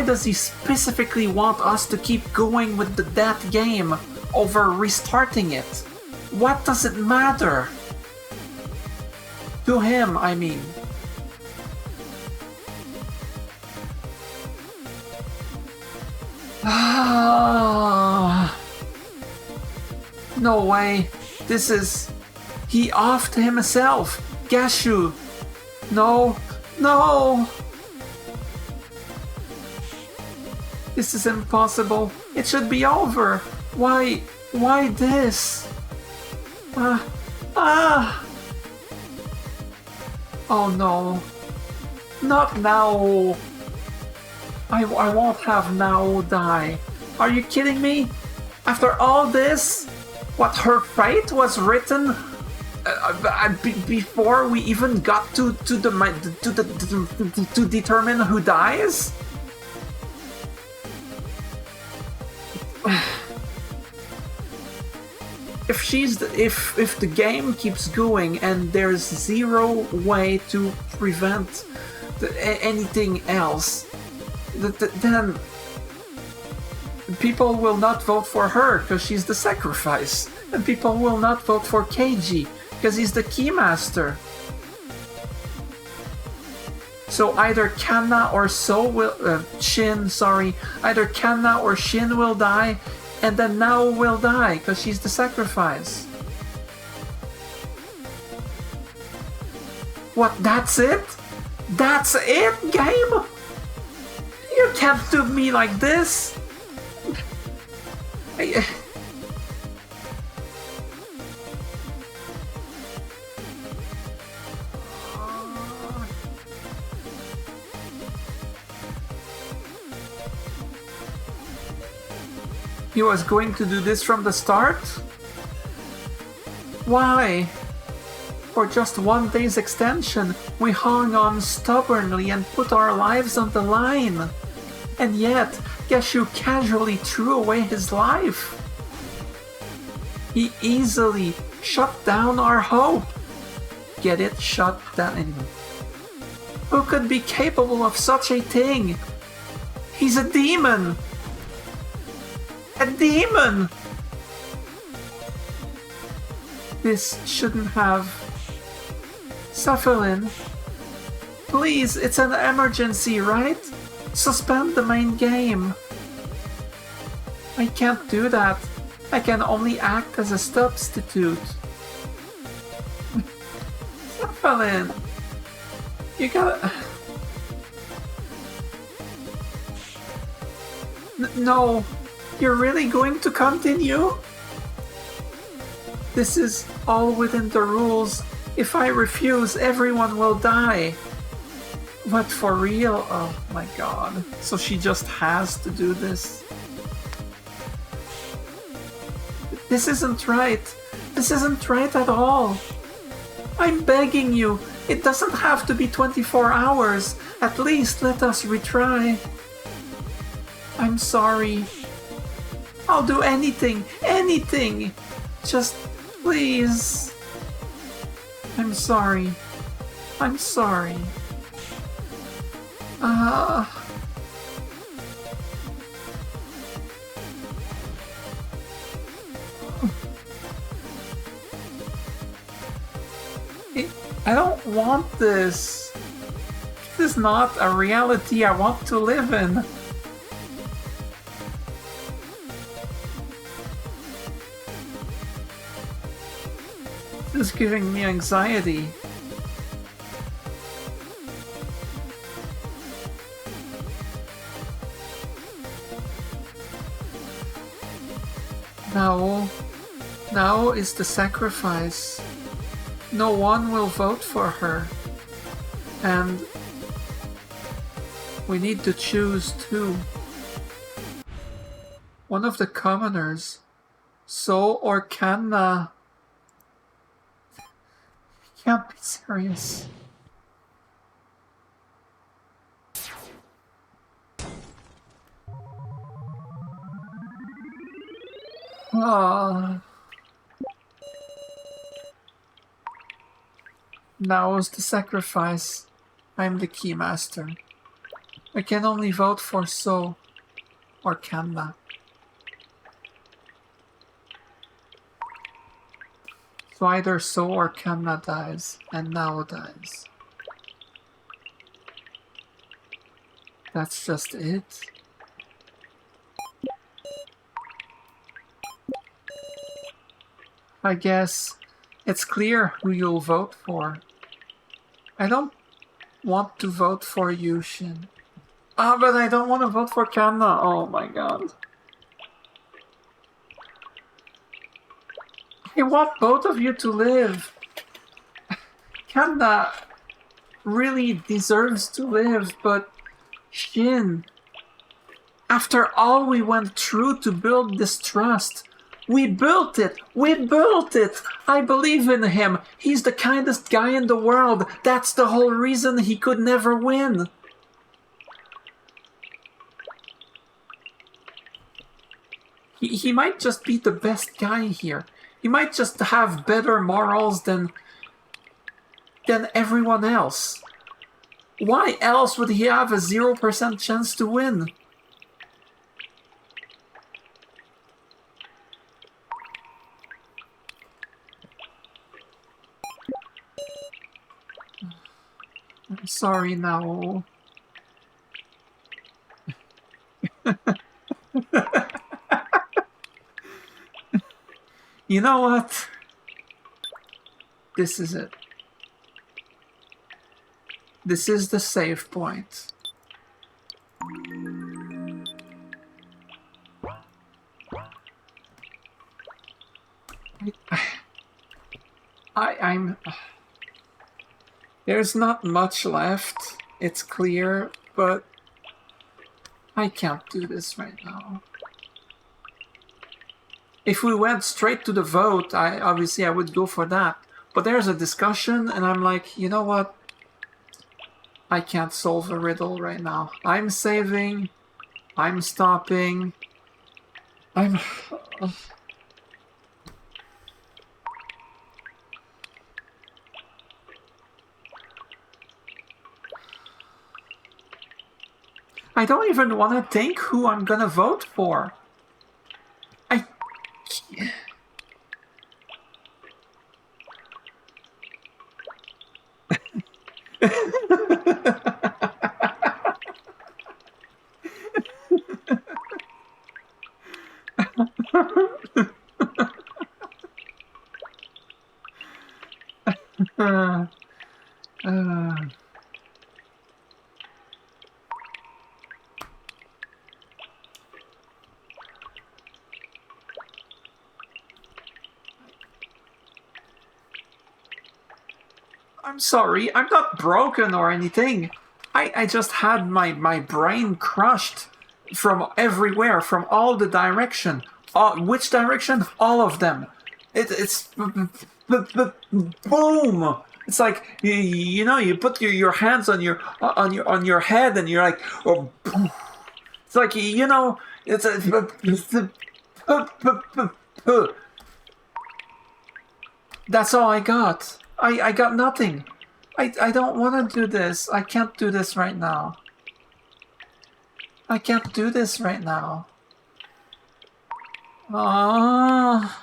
does he specifically want us to keep going with the death game over restarting it? What does it matter? To him, I mean. No way. This is... He offed himself. Gashu. No. No. This is impossible. It should be over. Why this? Oh no. Not now. I won't have Nao die. Are you kidding me? After all this? What, her fate was written before we even got to determine who dies? If the game keeps going and there's zero way to prevent anything else, then people will not vote for her because she's the sacrifice, and people will not vote for KG because he's the keymaster. So either Kanna or Shin, either Kanna or Shin will die, and then Nao will die because she's the sacrifice. What, that's it? That's it, game? You can't do me like this. He was going to do this from the start? Why? For just 1 day's extension, we hung on stubbornly and put our lives on the line. And yet, Gashu casually threw away his life. He easily shut down our hope. Get it? Shut down. Anyway. Who could be capable of such a thing? He's a demon! A demon! This shouldn't have... Cephalin, please, it's an emergency, right? Suspend the main game. I can't do that. I can only act as a substitute. Cephalin, you gotta... No, you're really going to continue? This is all within the rules. If I refuse, everyone will die. But for real? Oh my god. So she just has to do this. This isn't right. This isn't right at all. I'm begging you. It doesn't have to be 24 hours. At least let us retry. I'm sorry. I'll do anything. Anything. Just please. I'm sorry. I'm sorry. I don't want this. This is not a reality I want to live in. This is giving me anxiety. Now is the sacrifice. No one will vote for her. And we need to choose two. One of the commoners. So or Kanna. Can't be serious. Now is the sacrifice. I'm the keymaster. I can only vote for So or Kanna. So either So or Kanna dies, and Nao dies. That's just it. I guess it's clear who you'll vote for. I don't want to vote for you, Shin. But I don't want to vote for Kanna. Oh my god. I want both of you to live. Kanna really deserves to live, but Shin, after all we went through to build this trust, we built it! We built it! I believe in him! He's the kindest guy in the world! That's the whole reason he could never win! He might just be the best guy here. He might just have better morals than everyone else. Why else would he have a 0% chance to win? I'm sorry now. You know what? This is it. This is the save point. I'm... There's not much left, it's clear, but I can't do this right now. If we went straight to the vote, obviously I would go for that. But there's a discussion, and I'm like, you know what? I can't solve a riddle right now. I'm saving. I'm stopping. I'm... I don't even want to think who I'm gonna vote for. I'm sorry, I'm not broken or anything. I just had my brain crushed from everywhere, from all the direction. Which direction? All of them. It's boom. It's like you know, you put your hands on your head and you're like, oh, it's like, you know, it's that's all I got. I got nothing. I don't want to do this. I can't do this right now. I can't do this right now. Oh.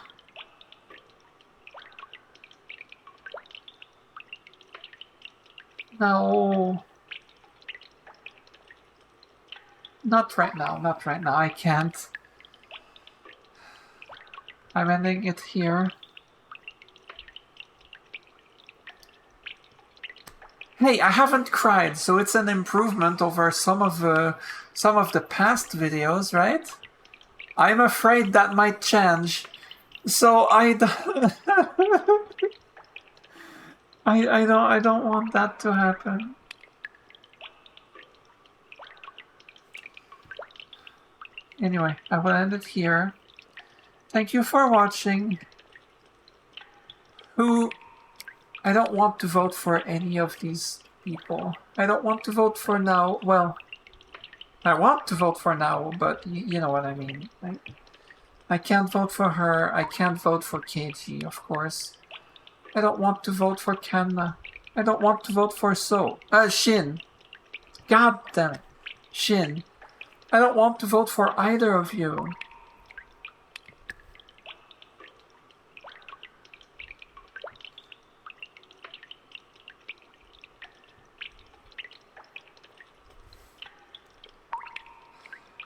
No. Not right now. Not right now. I can't. I'm ending it here. Hey, I haven't cried, so it's an improvement over some of the past videos, right? I'm afraid that might change. So I don't want that to happen. Anyway, I will end it here. Thank you for watching. I don't want to vote for any of these people. I don't want to vote for now. Well, I want to vote for now, but you know what I mean. I can't vote for her. I can't vote for KG, of course. I don't want to vote for Kanna. I don't want to vote for Shin. God damn it. Shin. I don't want to vote for either of you.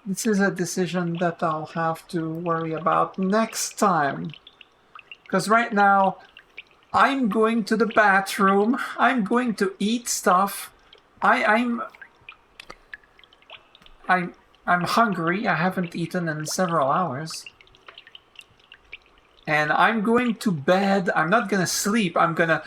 This is a decision that I'll have to worry about next time. Because right now, I'm going to the bathroom. I'm going to eat stuff. I'm hungry. I haven't eaten in several hours. And I'm going to bed. I'm not gonna sleep. I'm gonna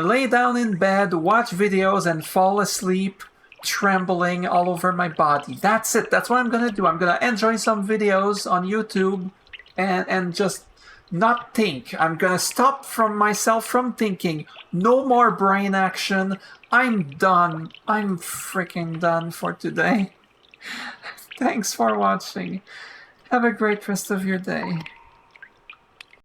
lay down in bed, watch videos, and fall asleep, trembling all over my body. That's it. That's what I'm gonna do. I'm gonna enjoy some videos on YouTube and just not think. I'm gonna stop myself from thinking. No more brain action. I'm done. I'm freaking done for today. Thanks for watching. Have a great rest of your day.